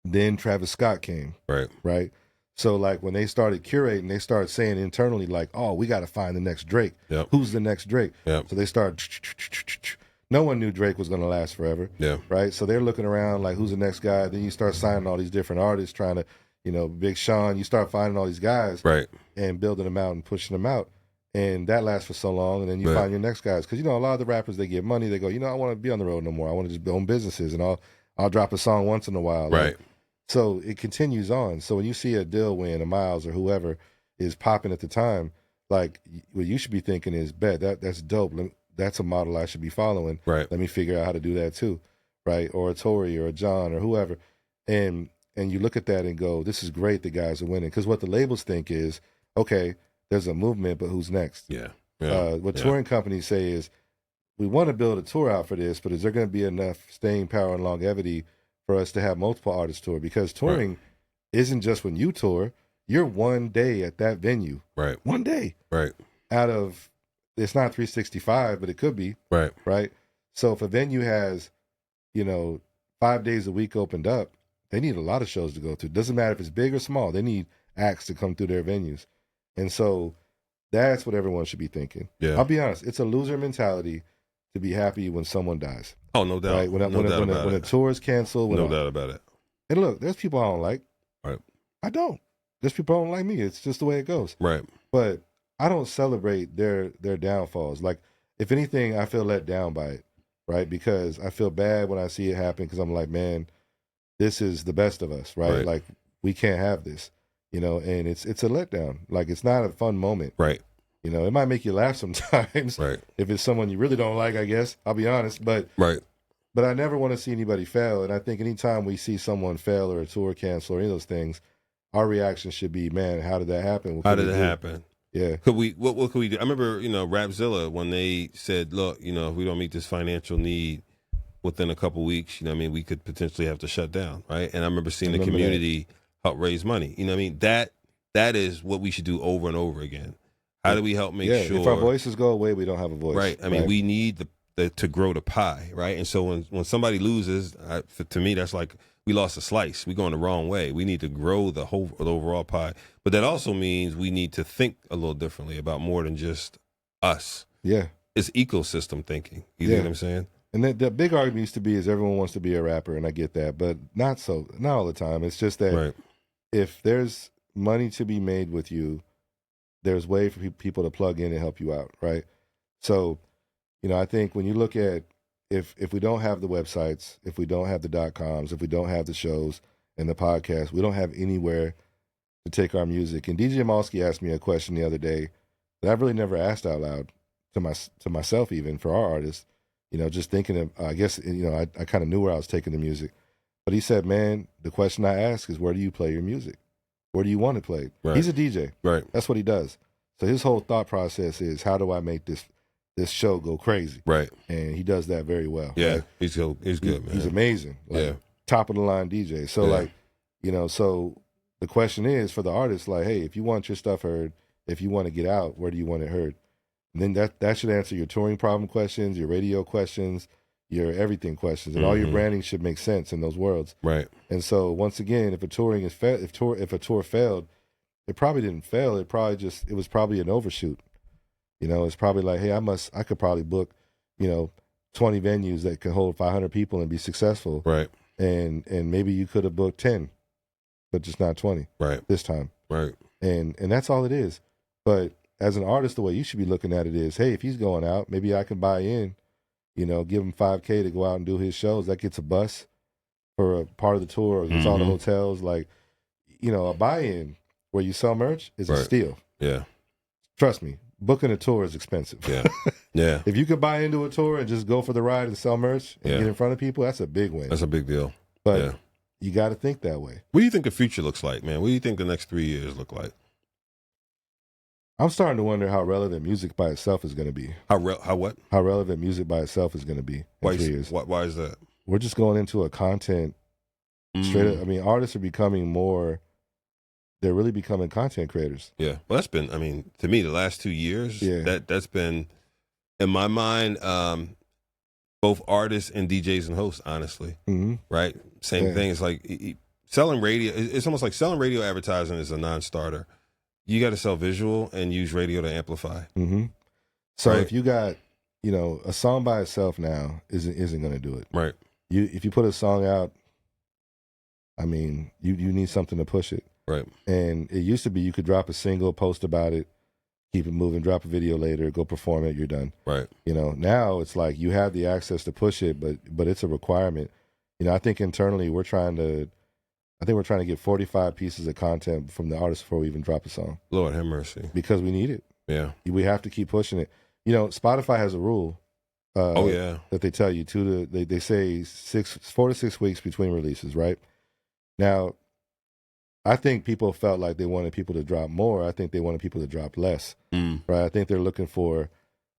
then Travis Scott came. Right? So, like, when they started curating, they started saying internally, like, oh, we got to find the next Drake. Who's the next Drake? So they started... No one knew Drake was going to last forever. Right? So they're looking around like, who's the next guy? Then you start signing all these different artists, trying to, you know, Big Sean. You start finding all these guys and building them out and pushing them out. And that lasts for so long. And then you find your next guys. Because, you know, a lot of the rappers, they get money. They go, you know, I want to be on the road no more. I want to just own businesses. And I'll drop a song once in a while. Like, so it continues on. So when you see a Dill win, a Miles or whoever is popping at the time, like, what you should be thinking is, bet, that's dope. That's a model I should be following. Let me figure out how to do that too. Right? Or a Tory or a John or whoever. And you look at that and go, this is great, the guys are winning. Because what the labels think is, okay, there's a movement, but who's next? What touring companies say is, we want to build a tour out for this, but is there going to be enough staying power and longevity for us to have multiple artists tour? Because touring isn't just when you tour. You're one day at that venue. One day. Out of... It's not 365, but it could be. Right? So if a venue has, you know, 5 days a week opened up, they need a lot of shows to go to. Doesn't matter if it's big or small. They need acts to come through their venues. And so that's what everyone should be thinking. I'll be honest. It's a loser mentality to be happy when someone dies.
Oh, no doubt.
Right? When a tour is canceled.
No doubt about it.
And look, there's people I don't like. I don't. There's people who don't like me. It's just the way it goes. But I don't celebrate their downfalls. Like, if anything, I feel let down by it, right? Because I feel bad when I see it happen, because I'm like, man, this is the best of us, right? Like, we can't have this, you know, and it's a letdown. Like, it's not a fun moment. You know, it might make you laugh sometimes if it's someone you really don't like, I guess. I'll be honest. But but I never want to see anybody fail. And I think anytime we see someone fail or a tour cancel or any of those things, our reaction should be, man, how did that happen?
How did it happen?
Could
we? What could we do? I remember, you know, Rapzilla, when they said, look, you know, if we don't meet this financial need within a couple weeks, you know what I mean, we could potentially have to shut down, right? And I remember seeing the community help raise money. You know what I mean? That is what we should do over and over again. How do we help make sure?
If our voices go away, we don't have a voice.
I mean, we need to grow the pie, right? And so when somebody loses, to me, that's like, we lost a slice. We're going the wrong way. We need to grow the overall pie. But that also means we need to think a little differently about more than just us. It's ecosystem thinking. You know what I'm saying?
And the big argument used to be is everyone wants to be a rapper, and I get that, but not all the time. It's just that if there's money to be made with you, there's way for people to plug in and help you out, right? So, you know, I think when you look at, if we don't have the websites, if we don't have the .coms, if we don't have the shows and the podcast, we don't have anywhere to take our music. And DJ Malski asked me a question the other day that I've really never asked out loud to myself, even for our artists. You know, just thinking of, I guess, you know, I kind of knew where I was taking the music. But he said, man, the question I ask is, where do you play your music? Where do you want to play it? He's a DJ. That's what he does. So his whole thought process is, how do I make this show go crazy? And he does that very well.
He's good, man.
He's amazing. Like, top of the line DJ. So like, you know, so the question is for the artist, like, hey, if you want your stuff heard, if you want to get out, where do you want it heard? And then that should answer your touring problem questions, your radio questions, your everything questions, and all your branding should make sense in those worlds.
Right.
And so once again, if a tour failed, it probably didn't fail. It was probably an overshoot. You know, it's probably like, hey, I could probably book, 20 venues that can hold 500 people and be successful.
Right.
And maybe you could have booked 10, but just not 20.
Right.
This time.
Right.
And that's all it is. But as an artist, the way you should be looking at it is, hey, if he's going out, maybe I can buy in, give him $5K to go out and do his shows. That gets a bus for a part of the tour, or gets all the hotels. Like, a buy-in where you sell merch is a steal.
Yeah.
Trust me, booking a tour is expensive.
Yeah. Yeah.
If you could buy into a tour and just go for the ride and sell merch and get in front of people, that's a big win.
That's a big deal.
But you got to think that way.
What do you think the future looks like, man? What do you think the next 3 years look like?
I'm starting to wonder how relevant music by itself is going to be.
How what?
How relevant music by itself is going to be in 3 years.
Why is that?
We're just going into a content straight up. I mean, artists are becoming more. They're really becoming content creators.
Yeah. Well, that's been. I mean, to me, the last 2 years. Yeah. That's been, in my mind, both artists and DJs and hosts. Honestly, right? Same thing. It's like selling radio. It's almost like selling radio advertising is a non-starter. You got to sell visual and use radio to amplify.
So if you got, a song by itself now isn't going to do it.
Right.
If you put a song out, I mean, you need something to push it.
Right. And
it used to be you could drop a single, post about it, keep it moving, drop a video later, go perform it, you're done.
Right.
Now it's like you have the access to push it, but it's a requirement. I think internally we're trying to get 45 pieces of content from the artist before we even drop a song.
Lord have mercy.
Because we need it.
Yeah.
We have to keep pushing it. Spotify has a rule. That they tell you they say 4 to 6 weeks between releases, right? Now, I think people felt like they wanted people to drop more. I think they wanted people to drop less, right? I think they're looking for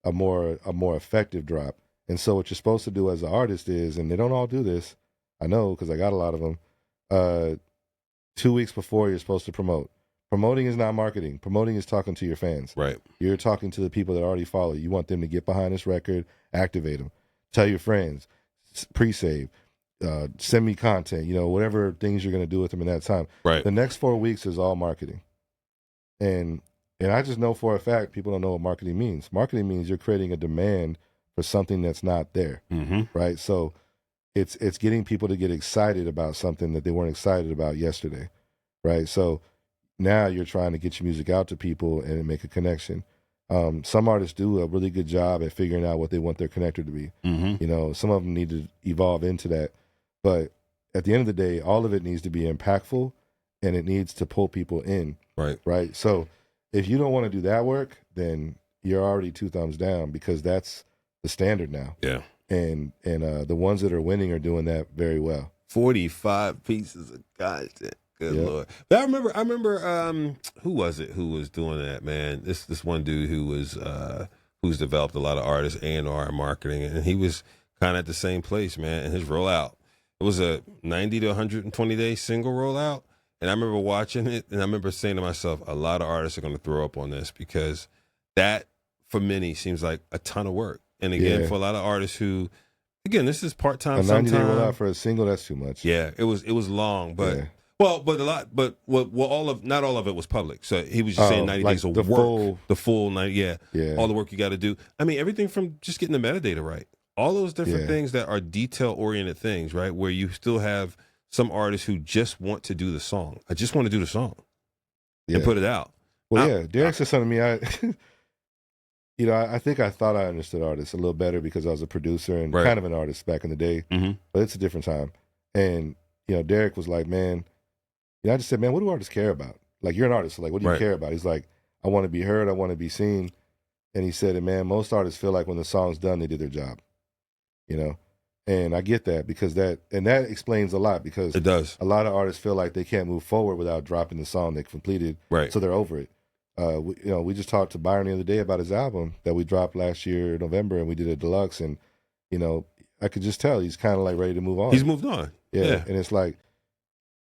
a more effective drop. And so what you're supposed to do as an artist is, and they don't all do this, I know because I got a lot of them, 2 weeks before you're supposed to promote. Promoting is not marketing. Promoting is talking to your fans. Right. You're talking to the people that already follow you. You want them to get behind this record, activate them, tell your friends, pre-save, send me content, whatever things you're going to do with them in that time. Right. The next 4 weeks is all marketing. And I just know for a fact people don't know what marketing means. Marketing means you're creating a demand for something that's not there. Right. So it's getting people to get excited about something that they weren't excited about yesterday. Right. So now you're trying to get your music out to people and make a connection. Some artists do a really good job at figuring out what they want their connector to be. Some of them need to evolve into that. But at the end of the day, all of it needs to be impactful and it needs to pull people in. Right. Right. So if you don't want to do that work, then you're already 2 thumbs down because that's the standard now. Yeah. And the ones that are winning are doing that very well. 45 pieces of content. Good Lord. But I remember who was it who was doing that, man? This one dude who's developed a lot of artists A&R and marketing, and he was kind of at the same place, man. And his rollout, it was a 90 to 120 day single rollout. And I remember watching it, and I remember saying to myself, a lot of artists are going to throw up on this because that, for many, seems like a ton of work. And again, for a lot of artists who, again, this is part-time. A 90-day rollout for a single, that's too much. Yeah, it was long, but... Yeah. Well, not all of it was public. So he was just saying 90 days of work, the full 90, all the work you got to do. I mean, everything from just getting the metadata right, all those different things that are detail-oriented things, right, where you still have some artists who just want to do the song. I just want to do the song and put it out. Well, Derek said something to me. I think I thought I understood artists a little better because I was a producer and kind of an artist back in the day, but it's a different time. And, Derek was like, man, I just said, man, what do artists care about? Like, you're an artist, so like, what do you care about? He's like, I want to be heard, I want to be seen. And he said, man, most artists feel like when the song's done, they did their job, And I get that because that explains a lot because it does. A lot of artists feel like they can't move forward without dropping the song they completed, so they're over it. We just talked to Byron the other day about his album that we dropped last year in November, and we did a deluxe, and I could just tell he's kind of like ready to move on. He's moved on, and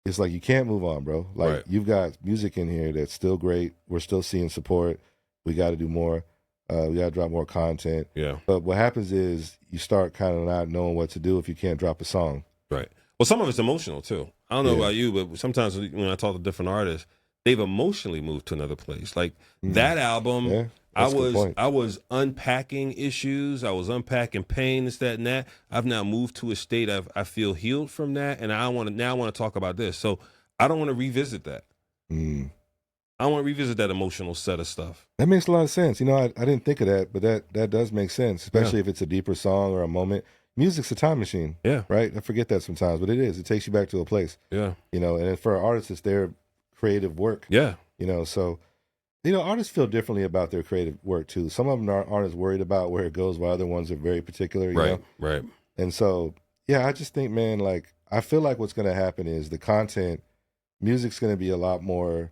it's like you can't move on, bro. Like you've got music in here that's still great. We're still seeing support. We got to do more. We got to drop more content.
Yeah.
But what happens is you start kind of not knowing what to do if you can't drop a song.
Right. Well, some of it's emotional too. I don't know about you, but sometimes when I talk to different artists, they've emotionally moved to another place. Like that album,
Yeah,
I was unpacking issues. I was unpacking pain, this, that, and that. I've now moved to a state I feel healed from that, and I want to talk about this. So I don't want to revisit that. I want to revisit that emotional set of stuff.
That makes a lot of sense. You know, I didn't think of that, but that does make sense, especially if it's a deeper song or a moment. Music's a time machine.
Yeah.
Right? I forget that sometimes, but it is. It takes you back to a place.
Yeah.
You know, and for artists, it's their creative work.
Yeah.
You know, so, you know, artists feel differently about their creative work, too. Some of them aren't as worried about where it goes, while other ones are very particular, you know?
Right.
And so, yeah, I just think, man, like, I feel like what's going to happen is the content, music's going to be a lot more.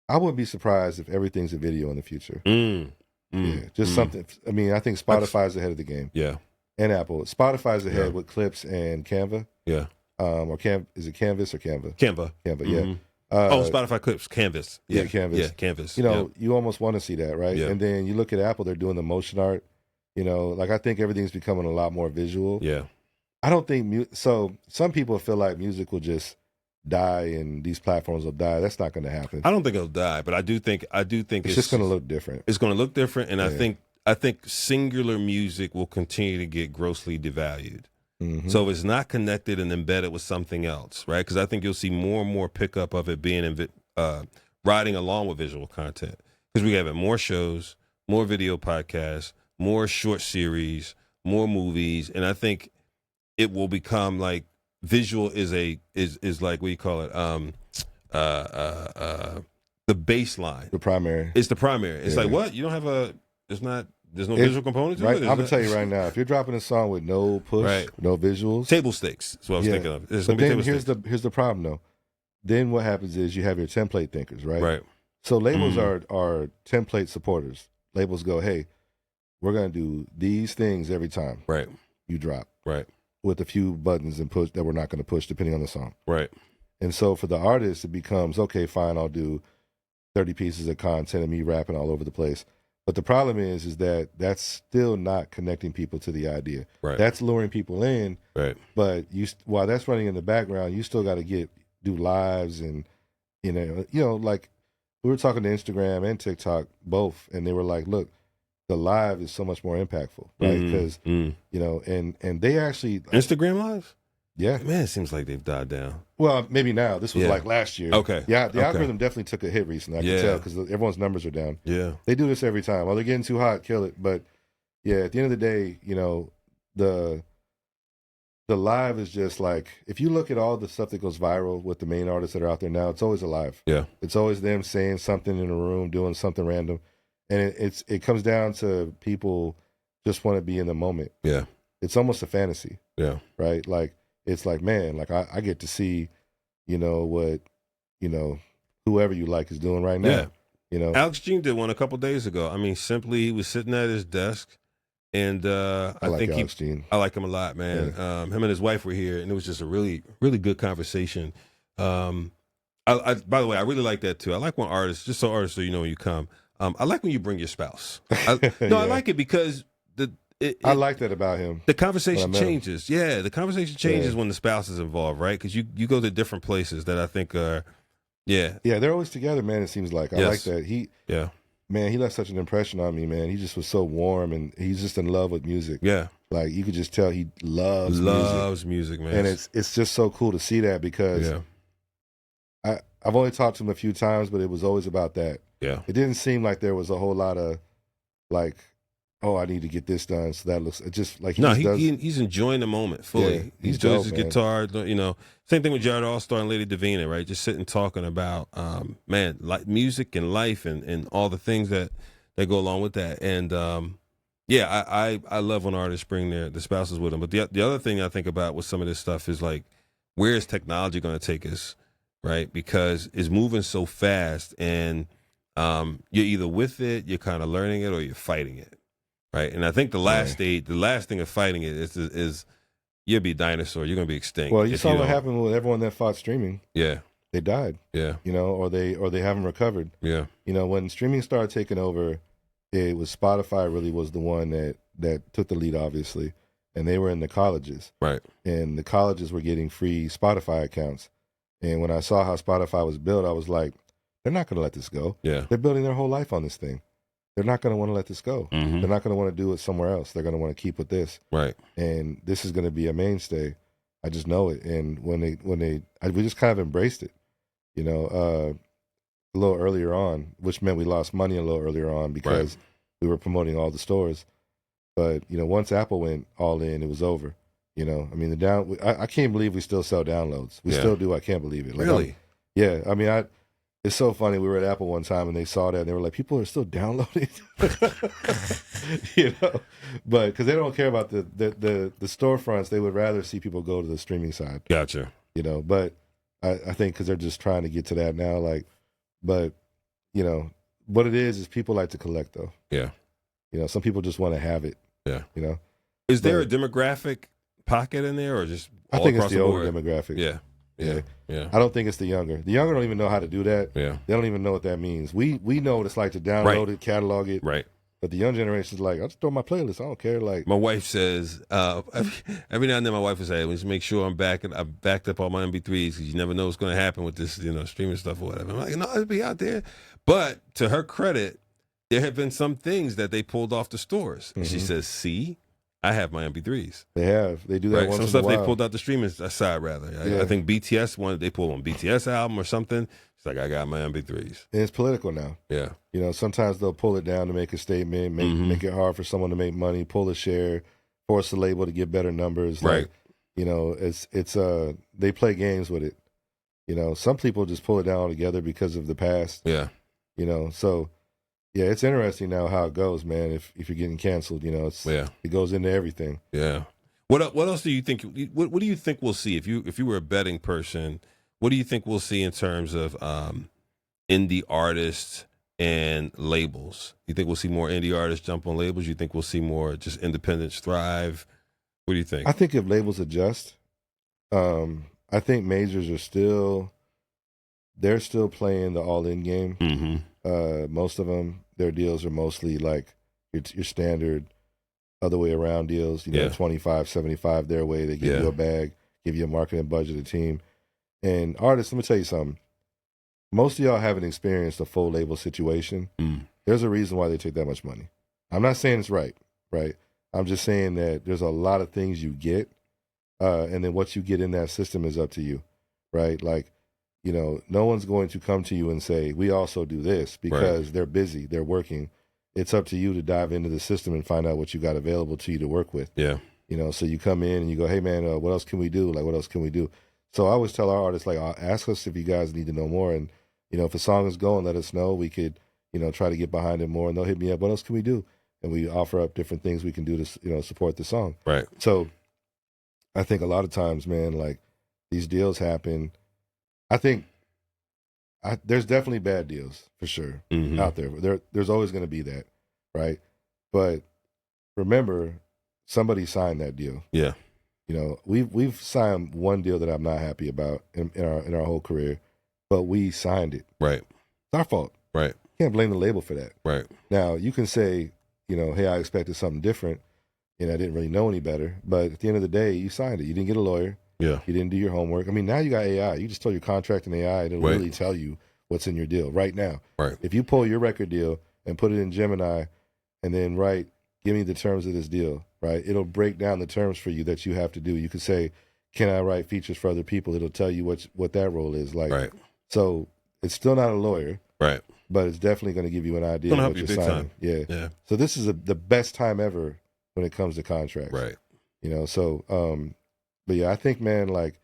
I wouldn't be surprised if everything's a video in the future. Yeah, just something. I mean, I think Spotify's ahead of the game.
Yeah.
And Apple. Spotify's ahead with Clips and Canva.
Yeah.
Is it Canvas or Canva?
Canva,
yeah.
Spotify Clips, Canvas.
Yeah, Canvas.
Yeah, Canvas.
You know, you almost want to see that, right?
Yeah.
And then you look at Apple, they're doing the motion art. You know, like I think everything's becoming a lot more visual.
Yeah.
I don't think so. Some people feel like music will just die and these platforms will die. That's not going to happen.
I don't think it'll die, but I do think it's
just going to look different. It's
going to look different, and I think singular music will continue to get grossly devalued. So it's not connected and embedded with something else, right? Because I think you'll see more and more pickup of it being riding along with visual content. Because we have more shows, more video podcasts, more short series, more movies, and I think it will become like visual is like, what do you call it? The baseline.
The primary.
It's the primary. It's like, what? You don't have there's no visual component to it?
I'm going to tell you right now, if you're dropping a song with no push, no visuals.
Table stakes. That's what I was thinking of.
But then here's the problem, though. Then what happens is you have your template thinkers, right?
Right.
So labels are template supporters. Labels go, hey, we're going to do these things every time.
Right.
You drop.
Right.
With a few buttons and push that we're not going to push depending on the song.
Right.
And so for the artist, it becomes, okay, fine, I'll do 30 pieces of content of me rapping all over the place. But the problem is that that's still not connecting people to the idea.
Right.
That's luring people in.
Right.
But while that's running in the background, you still got to do lives and, you know, like we were talking to Instagram and TikTok both, and they were like, look, the live is so much more impactful, right? Because, you know, and they actually.
Instagram lives?
Yeah.
Man, it seems like they've died down.
Well, maybe now. This was like last year.
Okay.
Yeah, the algorithm definitely took a hit recently. I can tell because everyone's numbers are down.
Yeah.
They do this every time. Well, they're getting too hot, kill it. But yeah, at the end of the day, you know, the live is just like, if you look at all the stuff that goes viral with the main artists that are out there now, it's always a live.
Yeah.
It's always them saying something in a room, doing something random. And it comes down to people just want to be in the moment.
Yeah.
It's almost a fantasy.
Yeah.
Right? Like, it's like, man, like I get to see, you know, what, you know, whoever you like is doing right now.
Yeah.
You know,
Alex Jean did one a couple days ago. I mean, simply he was sitting at his desk, and I think
Alex Jean.
I like him a lot, man. Yeah. Him and his wife were here, and it was just a really, really good conversation. By the way, I really like that too. I like when artists, just so artists, so you know when you come. I like when you bring your spouse. I like it because I
like that about him.
The conversation changes. Yeah, the conversation changes when the spouse is involved, right? Because you go to different places that I think are, yeah,
they're always together, man. It seems like I like that. Man, he left such an impression on me, man. He just was so warm, and he's just in love with music.
Yeah,
like you could just tell he loves
music, man.
And it's just so cool to see that because I've only talked to him a few times, but it was always about that.
Yeah,
it didn't seem like there was a whole lot of like, oh, I need to get this done. So that looks just like
he's enjoying the moment fully.
Yeah,
he's doing his guitar. You know, same thing with Jared Allstar and Lady Davina, right? Just sitting talking about like music and life and all the things that go along with that. And I love when artists bring the spouses with them. But the other thing I think about with some of this stuff is like, where is technology going to take us, right? Because it's moving so fast, and you're either with it, you're kind of learning it, or you're fighting it. Right, and I think the last thing of fighting it is you'll be a dinosaur. You're gonna be extinct.
Well, you saw what happened with everyone that fought streaming.
Yeah,
they died.
Yeah,
you know, or they haven't recovered.
Yeah,
you know, when streaming started taking over, it was Spotify really was the one that took the lead, obviously, and they were in the colleges,
right?
And the colleges were getting free Spotify accounts. And when I saw how Spotify was built, I was like, they're not going to let this go.
Yeah,
they're building their whole life on this thing. They're not going to want to let this go.
Mm-hmm.
They're not going to want to do it somewhere else. They're going to want to keep with this,
right?
And this is going to be a mainstay. I just know it. And we just kind of embraced it, you know. A little earlier on, which meant we lost money a little earlier on because we were promoting all the stores. But, you know, once Apple went all in, it was over. You know, I mean, I can't believe we still sell downloads. We still do. I can't believe it. Like,
really?
Yeah. I mean, it's so funny. We were at Apple one time and they saw that and they were like, people are still downloading. You know, but because they don't care about the storefronts, they would rather see people go to the streaming side.
Gotcha.
You know, but I think because they're just trying to get to that now, like, but, you know, what it is people like to collect, though.
Yeah.
You know, some people just want to have it.
Yeah.
You know?
Is there a demographic pocket in there or just all
I think
across
it's the older
board?
demographic.
Yeah.
I don't think it's the younger. The younger don't even know how to do that.
Yeah.
They don't even know what that means. We know what it's like to download it, catalog it.
Right.
But the young generation is like, I'll just throw my playlist. I don't care. Like
my wife says, every now and then my wife will say, "Let's make sure I'm backed up all my MP3s because you never know what's going to happen with this, you know, streaming stuff or whatever." I'm like, no, it'll be out there. But to her credit, there have been some things that they pulled off the stores. Mm-hmm. She says, "See, I have my MP3s."
They have. They do that once
Some
in
stuff
a while.
they pulled out the streaming side rather. I think BTS they pulled on BTS album or something. It's like, I got my MP3s.
And it's political now.
Yeah.
You know, sometimes they'll pull it down to make a statement, make it hard for someone to make money, pull a share, force the label to get better numbers.
Right.
Like, you know, it's they play games with it. You know, some people just pull it down altogether because of the past.
Yeah.
You know, so yeah, it's interesting now how it goes, man. If you're getting canceled, you know, it goes into everything.
Yeah. What else do you think? What do you think we'll see if you were a betting person? What do you think we'll see in terms of indie artists and labels? You think we'll see more indie artists jump on labels? You think we'll see more just independents thrive? What do you think?
I think if labels adjust, I think majors are still playing the all-in game.
Mm-hmm.
Most of them, their deals are mostly like your standard other way around deals. You know, 25, 75 their way. They give you a bag, give you a marketing budget, a team. And artists, let me tell you something. Most of y'all haven't experienced a full label situation. There's a reason why they take that much money. I'm not saying it's right? I'm just saying that there's a lot of things you get, and then what you get in that system is up to you, right? Like, you know, no one's going to come to you and say, we also do this, because they're busy, they're working. It's up to you to dive into the system and find out what you got available to you to work with.
Yeah.
You know, so you come in and you go, hey, man, what else can we do? Like, what else can we do? So I always tell our artists, like, ask us if you guys need to know more. And, you know, if a song is going, let us know. We could, you know, try to get behind it more. And they'll hit me up, what else can we do? And we offer up different things we can do to, you know, support the song.
Right.
So I think a lot of times, man, like, these deals happen. I think there's definitely bad deals, for sure, out there. There's always going to be that, right? But remember, somebody signed that deal.
Yeah.
You know, we've signed one deal that I'm not happy about in our whole career, but we signed it.
Right.
It's our fault.
Right.
Can't blame the label for that.
Right.
Now, you can say, you know, hey, I expected something different, and I didn't really know any better. But at the end of the day, you signed it. You didn't get a lawyer.
Yeah.
You didn't do your homework. I mean, now you got AI. You just throw your contract in AI, and it'll really tell you what's in your deal right now.
Right.
If you pull your record deal and put it in Gemini and then write, give me the terms of this deal, right? It'll break down the terms for you that you have to do. You could say, can I write features for other people? It'll tell you what that role is like.
Right.
So it's still not a lawyer.
Right.
But it's definitely going to give you an idea of what you're signing. Yeah. So this is the best time ever when it comes to contracts.
Right.
You know, so, but yeah, I think, man, like,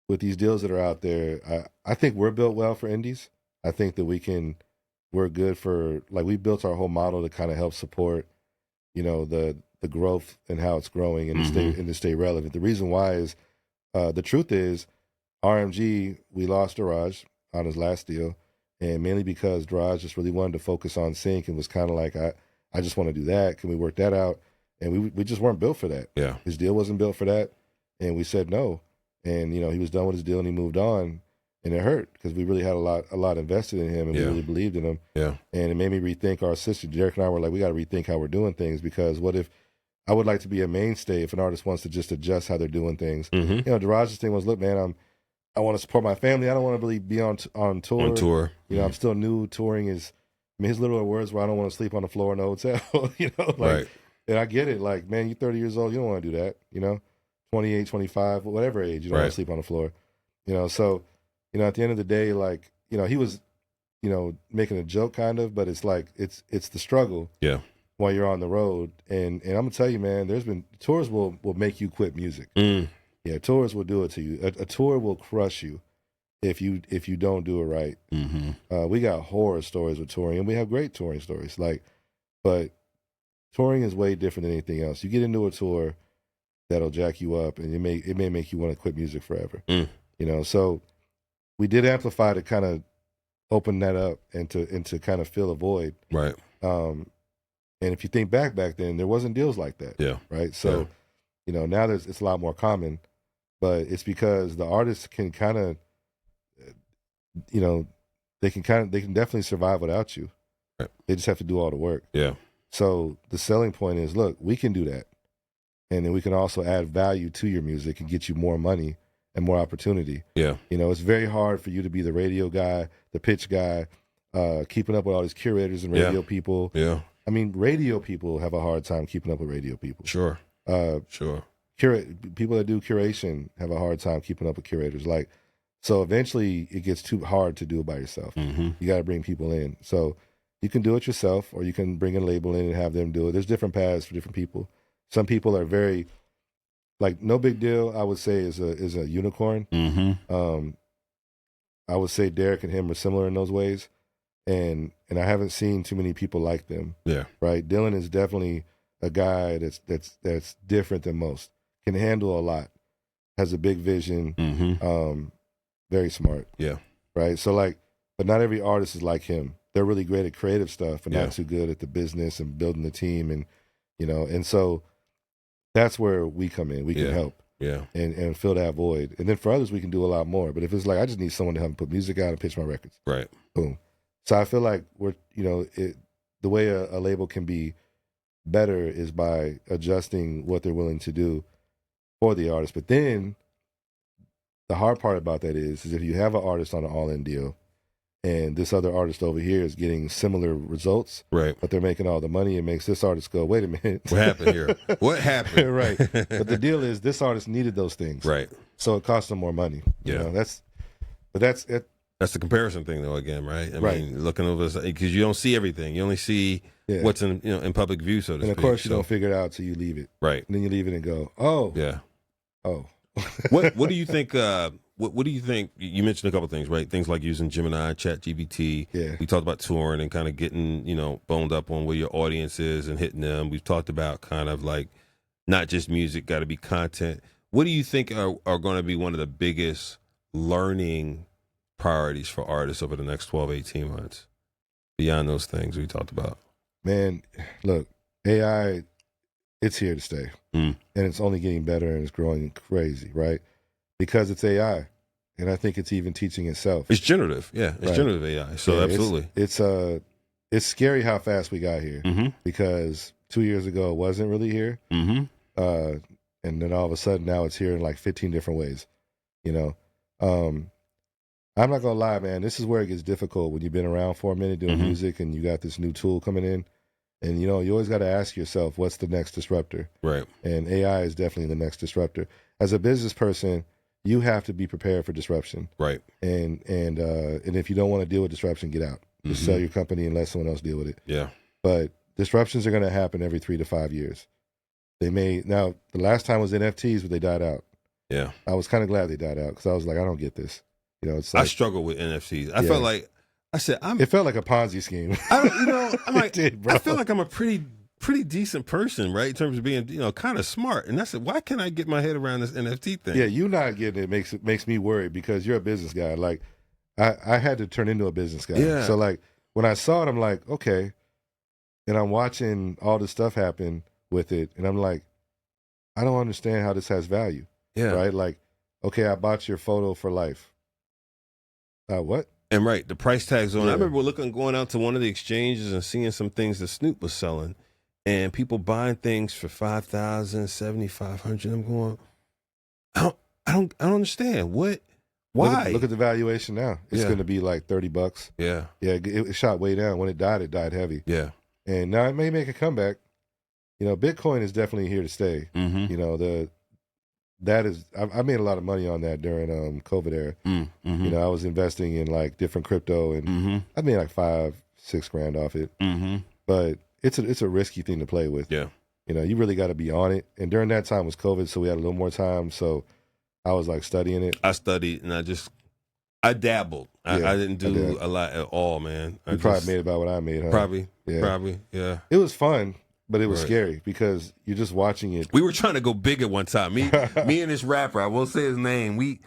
with these deals that are out there, I think we're built well for indies. I think that we're good for, like, we built our whole model to kind of help support, you know, the growth and how it's growing and to stay relevant. The reason why is, the truth is, RMG, we lost Daraj on his last deal, and mainly because Daraj just really wanted to focus on sync and was kind of like, I just want to do that. Can we work that out? And we just weren't built for that.
Yeah.
His deal wasn't built for that, and we said no. And, you know, he was done with his deal and he moved on. and it hurt because we really had a lot invested in him, and we really believed in him.
Yeah,
and it made me rethink our system. Derek and I were like, we got to rethink how we're doing things, because what if I would like to be a mainstay if an artist wants to just adjust how they're doing things. You know, Daraj's thing was, look, man, I want to support my family. I don't want to really be on tour.
On tour,
you know, I'm still new. Touring is, I mean, his literal words were, I don't want to sleep on the floor in the hotel. You know, like,
right.
And I get it. Like, man, you're 30 years old. You don't want to do that. You know, 28, 25, whatever age, you don't want to sleep on the floor. You know, so, you know, at the end of the day, like, you know, he was, you know, making a joke kind of, but it's like, it's the struggle.
Yeah.
While you're on the road. And I'm going to tell you, man, there's been, tours will make you quit music. Yeah, tours will do it to you. A tour will crush you if you don't do it right. We got horror stories with touring, and we have great touring stories. Like, but touring is way different than anything else. You get into a tour that'll jack you up, and it may make you want to quit music forever. You know, so we did Amplify to kind of open that up and to kind of fill a void.
Right.
And if you think back then, there wasn't deals like that. Yeah. Right. So, you know, now it's a lot more common, but it's because the artists can kind of, you know, they can definitely survive without you. Right. They just have to do all the work. Yeah. So the selling point is, look, we can do that. And then we can also add value to your music and get you more money and more opportunity. Yeah. You know, it's very hard for you to be the radio guy, the pitch guy, keeping up with all these curators and radio people. Yeah. I mean, radio people have a hard time keeping up with radio people. Sure. Sure. People that do curation have a hard time keeping up with curators. Like, so eventually it gets too hard to do it by yourself. You got to bring people in. So you can do it yourself, or you can bring a label in and have them do it. There's different paths for different people. Some people are very, like, No Big Deal, I would say, is a unicorn. I would say Derek and him are similar in those ways. And I haven't seen too many people like them. Yeah. Right. Dylan is definitely a guy that's different than most. Can handle a lot. Has a big vision. Very smart. Yeah. Right. So, like, but not every artist is like him. They're really great at creative stuff, but not too good at the business and building the team, and you know. And so that's where we come in. We can help. Yeah. And fill that void. And then for others, we can do a lot more. But if it's like, I just need someone to help me put music out and pitch my records. Right. Boom. So I feel like we're, you know, the way a label can be better is by adjusting what they're willing to do for the artist. But then the hard part about that is if you have an artist on an all-in deal and this other artist over here is getting similar results, right? But they're making all the money, it makes this artist go, wait a minute. What happened here? What happened? Right. But the deal is this artist needed those things. Right. So it cost them more money. Yeah. You know, that's it.
That's the comparison thing, though. Again, right? I mean, looking over, because you don't see everything. You only see what's in public view, so to speak.
And of course, you don't figure it out till you leave it. Right. And then you leave it and go, oh, yeah, oh.
What do you think? What do you think? You mentioned a couple of things, right? Things like using Gemini, ChatGPT. Yeah. We talked about touring and kind of getting boned up on where your audience is and hitting them. We've talked about kind of like not just music, got to be content. What do you think are going to be one of the biggest learning priorities for artists over the next 12, 18 months beyond those things we talked about?
Man, look, AI, it's here to stay. And it's only getting better and it's growing crazy, right? Because it's AI. And I think it's even teaching itself.
It's generative. Yeah, it's generative AI. So yeah, absolutely.
It's scary how fast we got here because 2 years ago it wasn't really here. And then all of a sudden now it's here in like 15 different ways, you know? I'm not gonna lie, man. This is where it gets difficult when you've been around for a minute doing music and you got this new tool coming in, and you always got to ask yourself, what's the next disruptor? Right. And AI is definitely the next disruptor. As a business person, you have to be prepared for disruption. Right. And if you don't want to deal with disruption, get out. Just sell your company and let someone else deal with it. Yeah. But disruptions are going to happen every 3 to 5 years. Now the last time was NFTs, but they died out. Yeah. I was kind of glad they died out because I was like, I don't get this. It's like,
I struggle with NFTs. I felt like
it felt like a Ponzi scheme.
I'm like, I feel like I'm a pretty decent person, right? In terms of being, kind of smart. And I said, why can't I get my head around this NFT thing?
Yeah, you not getting it makes me worried because you're a business guy. Like, I had to turn into a business guy. Yeah. So like when I saw it, I'm like, okay. And I'm watching all this stuff happen with it, and I'm like, I don't understand how this has value. Yeah. Right? Like, okay, I bought your photo for life. What?
And right, the price tags on.
Yeah.
I remember going out to one of the exchanges and seeing some things that Snoop was selling, and people buying things for $5,000, $7,500. I'm going, I don't understand what. Why?
Look at the valuation now. It's going to be like $30.
Yeah.
Yeah, it shot way down. When it died heavy.
Yeah.
And now it may make a comeback. You know, Bitcoin is definitely here to stay.
Mm-hmm.
You know, I made a lot of money on that during COVID era.
Mm-hmm.
You know, I was investing in like different crypto, and I made like $5-6 grand off it.
Mm-hmm.
But it's a risky thing to play with.
Yeah.
You know, you really got to be on it. And during that time was COVID, so we had a little more time. So I was like studying it.
I studied and I dabbled. I didn't do a lot at all, man.
You probably made about what I made, huh?
Probably.
It was fun, but it was scary because you're just watching it.
We were trying to go big at one time. Me and this rapper, I won't say his name. We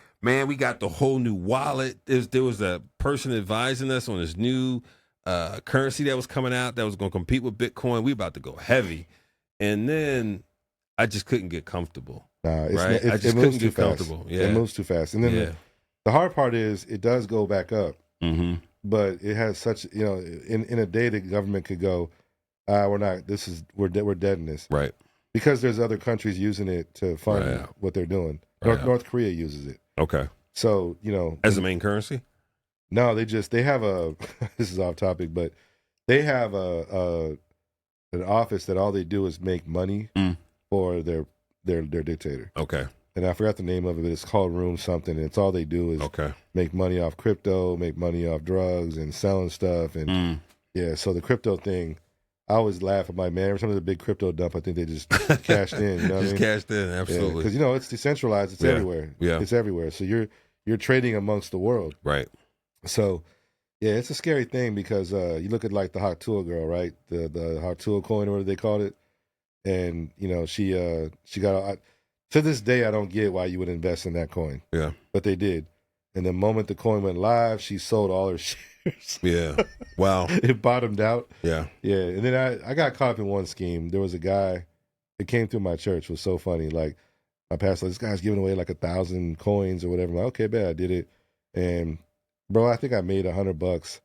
got the whole new wallet. There was a person advising us on this new currency that was coming out that was going to compete with Bitcoin. We about to go heavy. And then I just couldn't get comfortable.
Nah,
it moves too fast. Yeah.
It moves too fast. And then the hard part is it does go back up, but it has such, you know, in a day the government could go, we're dead in this.
Right.
Because there's other countries using it to fund what they're doing. North Korea uses it.
Okay.
So, you know.
As the main currency?
No, they have this is off topic, but they have an office that all they do is make money for their dictator.
Okay.
And I forgot the name of it, but it's called Room something. And it's all they do is make money off crypto, make money off drugs and selling stuff. And so the crypto thing, I always laugh. I'm like, man, every time there's a big crypto dump, I think they just cashed in. You know what I mean?
Cashed in, absolutely.
Because, you know, it's decentralized. It's everywhere.
Yeah.
It's everywhere. So you're trading amongst the world.
Right.
So, yeah, it's a scary thing because you look at like the Hot Tool girl, right? The Hot Tool coin, or whatever they called it. And, you know, she got, to this day, I don't get why you would invest in that coin.
Yeah.
But they did. And the moment the coin went live, she sold all her shares.
Yeah. Wow.
It bottomed out.
Yeah.
Yeah. And then I got caught up in one scheme. There was a guy that came through my church. It was so funny. Like, my pastor, this guy's giving away like 1,000 coins or whatever. I'm like, okay, bet I did it. And, bro, I think I made $100.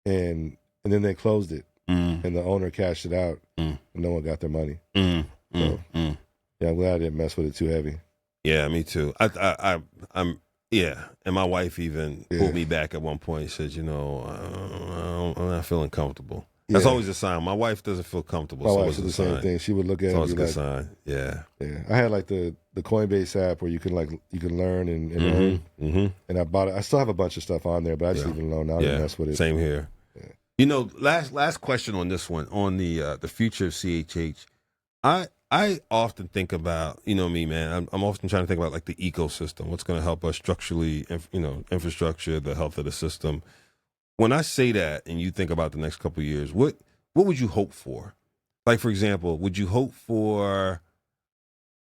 And then they closed it. And the owner cashed it out. And no one got their money. Yeah, I'm glad I didn't mess with it too heavy.
Yeah, me too. I'm and my wife even pulled me back at one point and said, you know, I'm not feeling comfortable. That's always a sign. My wife doesn't feel comfortable.
My wife said the same thing. She would look at it and be
a good sign. Yeah.
Yeah. I had like the Coinbase app where you can learn and learn. And I bought it. I still have a bunch of stuff on there, but I just leave it alone. I don't mess with it.
Same here. Yeah. You know, last question on this one, on the future of CHH. I often think about, you know me, man, I'm often trying to think about like the ecosystem, what's going to help us structurally, you know, infrastructure, the health of the system. When I say that and you think about the next couple of years, what would you hope for? Like, for example, would you hope for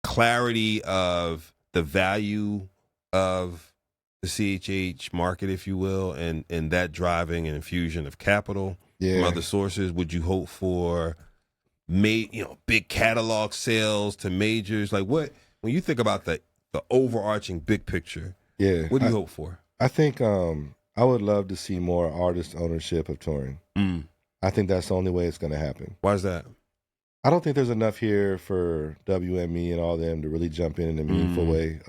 clarity of the value of the CHH market, if you will, and that driving an infusion of capital from other sources? Would you hope for big catalog sales to majors? Like, what, when you think about the overarching big picture, what do you hope for?
I think I would love to see more artist ownership of touring. I think that's the only way it's going to happen.
Why is that?
I don't think there's enough here for WME and all them to really jump in a meaningful way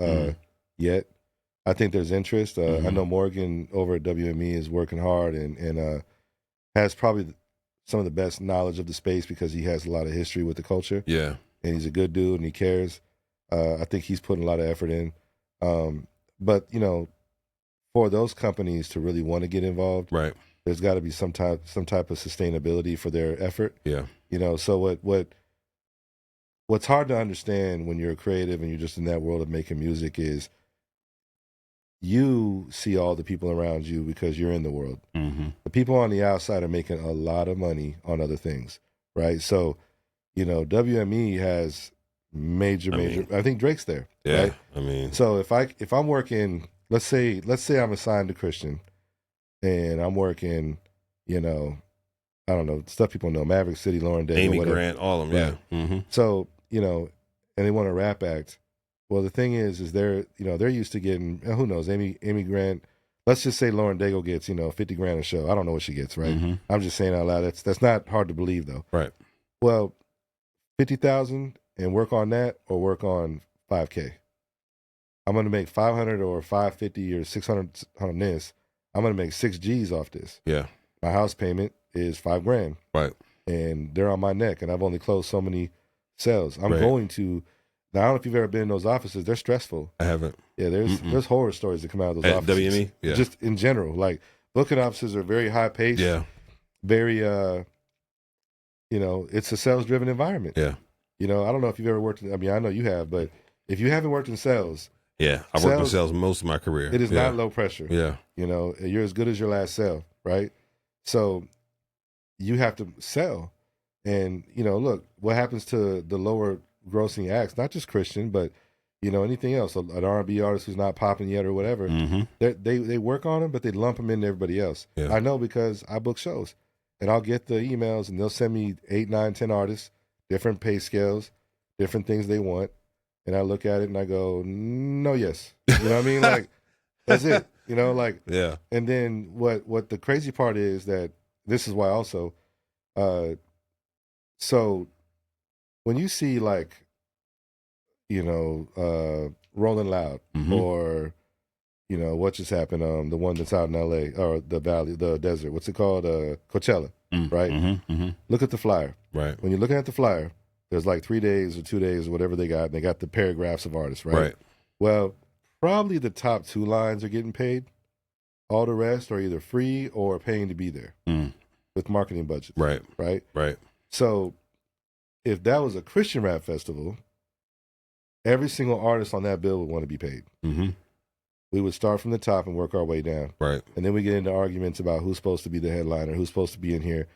yet. I think there's interest. I know Morgan over at WME is working hard and has probably some of the best knowledge of the space because he has a lot of history with the culture. Yeah. And he's a good dude and he cares. I think he's putting a lot of effort in. But, you know, for those companies to really want to get involved, right, there's got to be some type of sustainability for their effort. Yeah. You know, so what's hard to understand when you're creative and you're just in that world of making music is you see all the people around you because you're in the world. The people on the outside are making a lot of money on other things, right? So, you know, WME has major. I think Drake's there. Yeah, right? I mean, so if I'm working, let's say I'm assigned to Christian, and I'm working, you know, I don't know, stuff people know, Maverick City, Lauren Day,
Amy Grant, all of them. Yeah.
So, you know, and they want a rap act. Well, the thing is they're used to getting, who knows, Amy Grant. let's just say Lauren Daigle gets, $50 grand a show. I don't know what she gets, right? Mm-hmm. I'm just saying out loud. That's not hard to believe though.
Right.
Well, 50,000 and work on that or work on 5K. I'm going to make 500 or 550 or 600 on this. I'm going to make 6 G's off this.
Yeah.
My house payment is $5 grand.
Right.
And they're on my neck, and I've only closed so many sales. I'm going to. Now, I don't know if you've ever been in those offices. They're stressful.
I haven't.
Yeah, there's horror stories that come out of those offices.
WME? Yeah.
Just in general. Like, booking offices are very high paced.
Yeah.
Very, it's a sales driven environment.
Yeah.
I don't know if you've ever worked in, I know you have, but if you haven't worked in sales.
Yeah, I worked in sales most of my career.
It is not low pressure.
Yeah.
You're as good as your last sale, right? So you have to sell. And, look, what happens to the lower grossing acts, not just Christian, but, anything else, an R&B artist who's not popping yet or whatever, they work on them, but they lump them into everybody else. Yeah. I know because I book shows, and I'll get the emails, and they'll send me 8, 9, 10 artists, different pay scales, different things they want. And I look at it and I go, no, yes. You know what I mean? Like, that's it.
Yeah.
And then what the crazy part is that this is why also, so when you see like, Rolling Loud or, what just happened, the one that's out in LA or the valley, the desert, what's it called? Coachella, right? Mm-hmm. Look at the flyer.
Right.
When you're looking at the flyer, there's like 3 days or 2 days or whatever they got. And they got the paragraphs of artists, right?
Right.
Well, probably the top 2 lines are getting paid. All the rest are either free or paying to be there with marketing budgets.
Right.
Right?
Right.
So if that was a Christian rap festival, every single artist on that bill would want to be paid. Mm-hmm. We would start from the top and work our way down.
Right.
And then we get into arguments about who's supposed to be the headliner, who's supposed to be in here.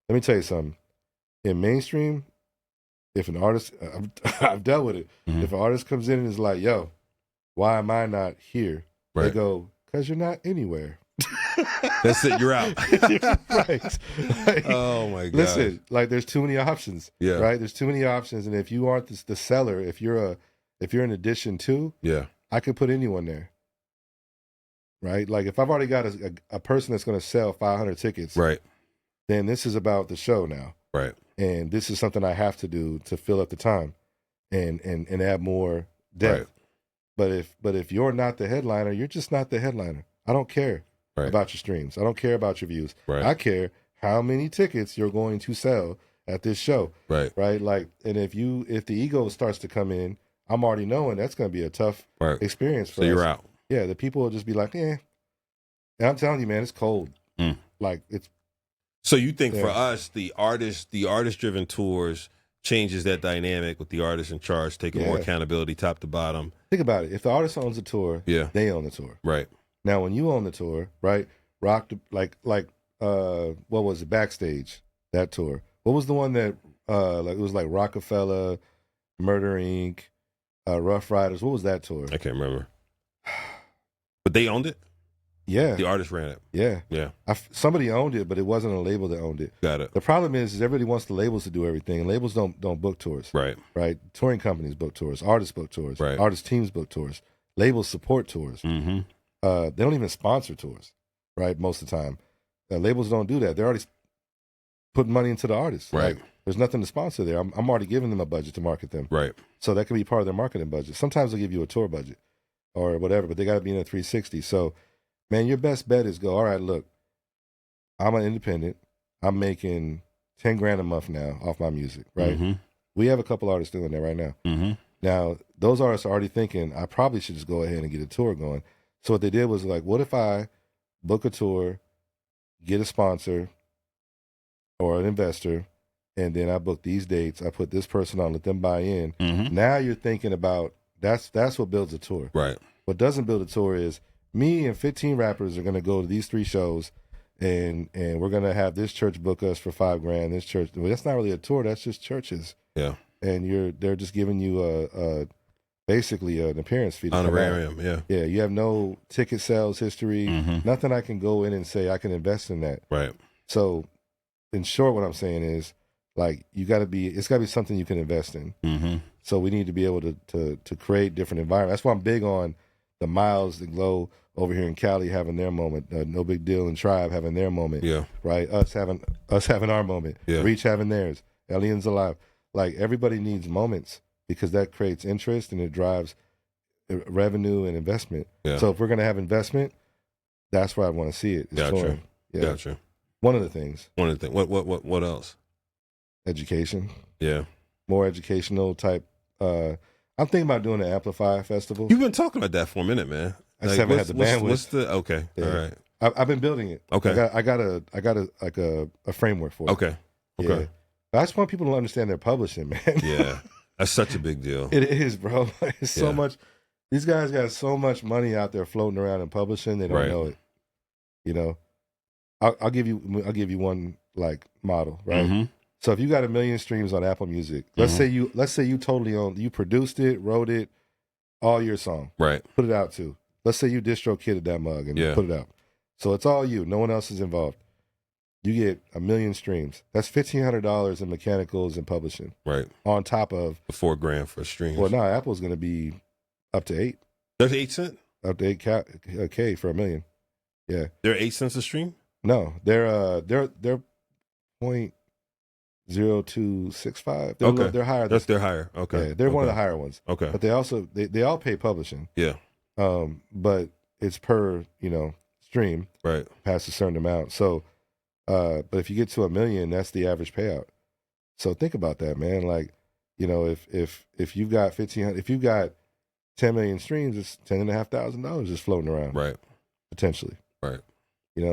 Let me tell you something. In mainstream, if an artist, I've dealt with it. Mm-hmm. If an artist comes in and is like, yo, why am I not here? Right. They go, because you're not anywhere.
That's it. You're out.
Right. Like,
oh, my God.
Listen, like there's too many options.
Yeah.
Right? There's too many options. And if you aren't the seller, if you're an addition to, I could put anyone there. Right? Like if I've already got a person that's going to sell 500 tickets,
right,
then this is about the show now.
Right.
And this is something I have to do to fill up the time and add more depth. Right. But if you're not the headliner, you're just not the headliner. I don't care about your streams. I don't care about your views.
Right.
I care how many tickets you're going to sell at this show. Right. Right. Like, and if the ego starts to come in, I'm already knowing that's going to be a tough experience for us.
So you're out.
Yeah. The people will just be like, And I'm telling you, man, it's cold. Like it's.
So you think for us, the artist-driven tours changes that dynamic with the artist in charge, taking more accountability top to bottom.
Think about it. If the artist owns the tour, they own the tour.
Right.
Now, when you own the tour, right, what was it, Backstage, that tour? What was the one that, it was like Rockefeller, Murder, Inc., Rough Riders? What was that tour?
I can't remember. But they owned it?
Yeah.
The artist ran it.
Yeah.
Yeah.
Somebody owned it, but it wasn't a label that owned it.
Got it.
The problem is everybody wants the labels to do everything, and labels don't book tours.
Right.
Right. Touring companies book tours. Artists book tours.
Right.
Artist teams book tours. Labels support tours. Mm-hmm. They don't even sponsor tours, right, most of the time. Labels don't do that. They're already putting money into the artists.
Right.
Like, there's nothing to sponsor there. I'm already giving them a budget to market them.
Right.
So that can be part of their marketing budget. Sometimes they'll give you a tour budget or whatever, but they got to be in a 360. So, man, your best bet is go, all right, look, I'm an independent. I'm making 10 grand a month now off my music, right? Mm-hmm. We have a couple artists doing that right now. Mm-hmm. Now, those artists are already thinking, I probably should just go ahead and get a tour going. So what they did was like, what if I book a tour, get a sponsor or an investor, and then I book these dates, I put this person on, let them buy in. Mm-hmm. Now you're thinking about, that's what builds a tour.
Right.
What doesn't build a tour is, me and 15 rappers are going to go to these 3 shows, and we're going to have this church book us for $5 grand. This church, well, that's not really a tour. That's just churches.
Yeah.
And they're just giving you basically an appearance fee.
Honorarium. Yeah.
Yeah. You have no ticket sales history. Mm-hmm. Nothing I can go in and say I can invest in that.
Right.
So, in short, what I'm saying is, like, it's got to be something you can invest in. Mm-hmm. So we need to be able to create different environments. That's why I'm big on the Miles, the Glow, over here in Cali having their moment. No Big Deal and Tribe having their moment.
Yeah.
Right. Us having our moment.
Yeah.
Reach having theirs. Aliens Alive. Like everybody needs moments because that creates interest and it drives revenue and investment.
Yeah.
So if we're gonna have investment, that's where I want to see it.
Gotcha.
Yeah.
Gotcha.
One of the things.
What else?
Education.
Yeah.
More educational type. I'm thinking about doing an Amplify festival.
You've been talking about that for a minute, man.
I just haven't had the bandwidth.
Okay.
Yeah.
All right.
I've been building it.
Okay.
I got a framework for it.
Okay.
Yeah. But I just want people to understand they're publishing, man.
Yeah. That's such a big deal.
It is, bro. It's so much. These guys got so much money out there floating around in publishing. They don't know it. You know, I'll give you one like model, right?
Mm-hmm.
So if you got 1 million streams on Apple Music, let's say you totally own, you produced it, wrote it, all your song,
right?
Put it out too. Let's say you distro kitted that mug and put it out. So it's all you. No one else is involved. You get 1 million streams. That's $1,500 in mechanicals and publishing.
Right.
On top of
the $4,000 for streams.
Well, no, Apple's going to be up to 8.
There's 8 cents?
Up to 8K for 1 million. Yeah.
They're 8 cents a stream?
No, they're 0.0265. They're higher.
They're higher. Okay.
Yeah, they're one of the higher ones.
Okay.
But they also they all pay publishing.
Yeah.
But it's per, stream.
Right.
Past a certain amount. So but if you get to 1 million, that's the average payout. So think about that, man. Like, if you've got 1,500, if you've got 10 million streams, it's $10,500 just floating around.
Right.
Potentially.
Right.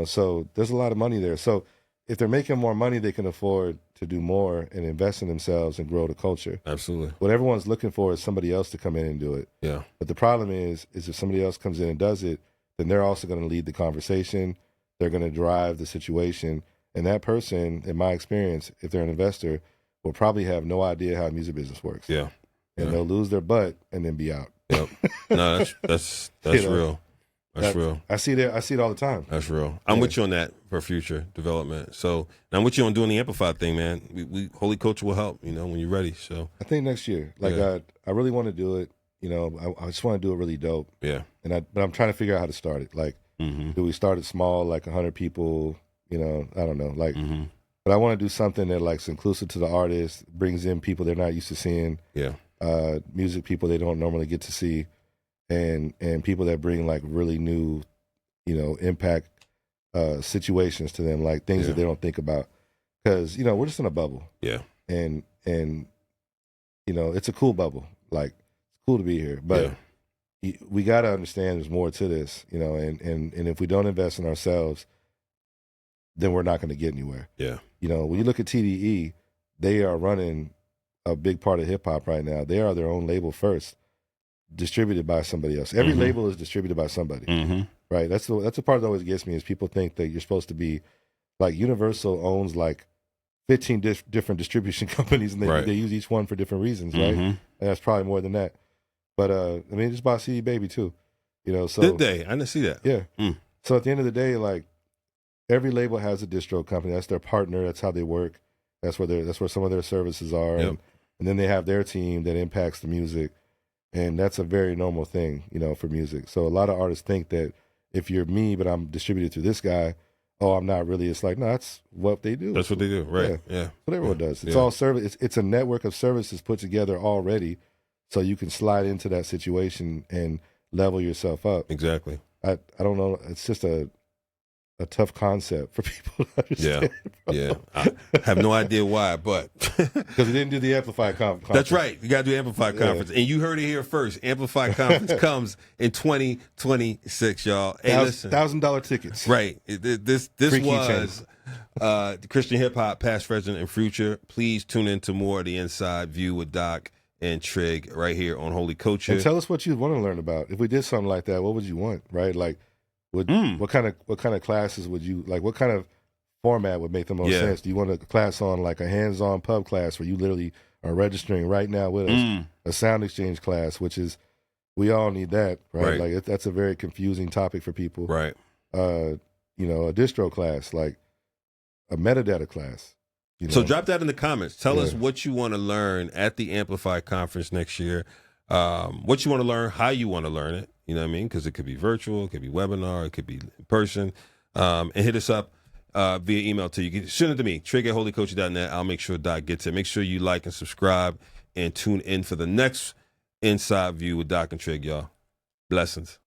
So there's a lot of money there. So if they're making more money, they can afford to do more and invest in themselves and grow the culture.
Absolutely.
What everyone's looking for is somebody else to come in and do it.
Yeah.
But the problem is if somebody else comes in and does it, then they're also going to lead the conversation. They're going to drive the situation. And that person, in my experience, if they're an investor, will probably have no idea how music business works.
Yeah.
And they'll lose their butt and then be out.
Yep. No, that's real. That's real.
I see it all the time.
That's real. I'm with you on that for future development. So I'm with you on doing the Amplify thing, man. We Holy Culture will help, when you're ready. So
I think next year, I really want to do it. I just want to do it really dope.
Yeah.
But I'm trying to figure out how to start it. Like, do we start it small, like 100 people? I don't know. Like, but I want to do something that like's inclusive to the artist, brings in people they're not used to seeing.
Yeah.
Music people they don't normally get to see. And people that bring like really new, impact situations to them, like things that they don't think about, because we're just in a bubble.
Yeah.
And it's a cool bubble. Like it's cool to be here, but we got to understand there's more to this. And if we don't invest in ourselves, then we're not going to get anywhere.
Yeah.
When you look at TDE, they are running a big part of hip hop right now. They are their own label first. Distributed by somebody else. Every label is distributed by somebody, right? That's the part that always gets me is people think that you're supposed to be like Universal owns like 15 different distribution companies and they use each one for different reasons, right? And that's probably more than that. But they just bought CD Baby too, So
did they? I didn't see that.
Yeah. So at the end of the day, like every label has a distro company. That's their partner. That's how they work. That's where some of their services are, and then they have their team that impacts the music. And that's a very normal thing, for music. So a lot of artists think that if you're me, but I'm distributed through this guy, I'm not really. It's like, no, that's what they do.
That's what they do, right? Yeah.
What everyone does. It's all service. It's a network of services put together already, so you can slide into that situation and level yourself up.
Exactly.
I don't know. It's just a tough concept for people to understand.
Yeah. I have no idea why, but
because we didn't do the Amplify conference.
That's right. You got to do Amplify conference, and you heard it here first. Amplify conference comes in 2026, y'all. Hey, listen,
$1,000 tickets.
Right. This was Christian hip hop, past, present, and future. Please tune into more of the Inside View with Doc and Trig right here on Holy Culture.
And tell us what you want to learn about. If we did something like that, what would you want? Right, like. What kind of classes would you like? What kind of format would make the most sense? Do you want a class on like a hands-on pub class where you literally are registering right now with us? A sound exchange class, which is we all need that, right? Like that's a very confusing topic for people,
right?
A distro class, like a metadata class.
So drop that in the comments. Tell us what you want to learn at the Amplify conference next year. What you want to learn, how you want to learn it. You know what I mean? Because it could be virtual, it could be webinar, it could be in person. And hit us up via email too. You can send it to me, trig@holycoach.net. I'll make sure Doc gets it. Make sure you like and subscribe and tune in for the next Inside View with Doc and Trig, y'all. Blessings.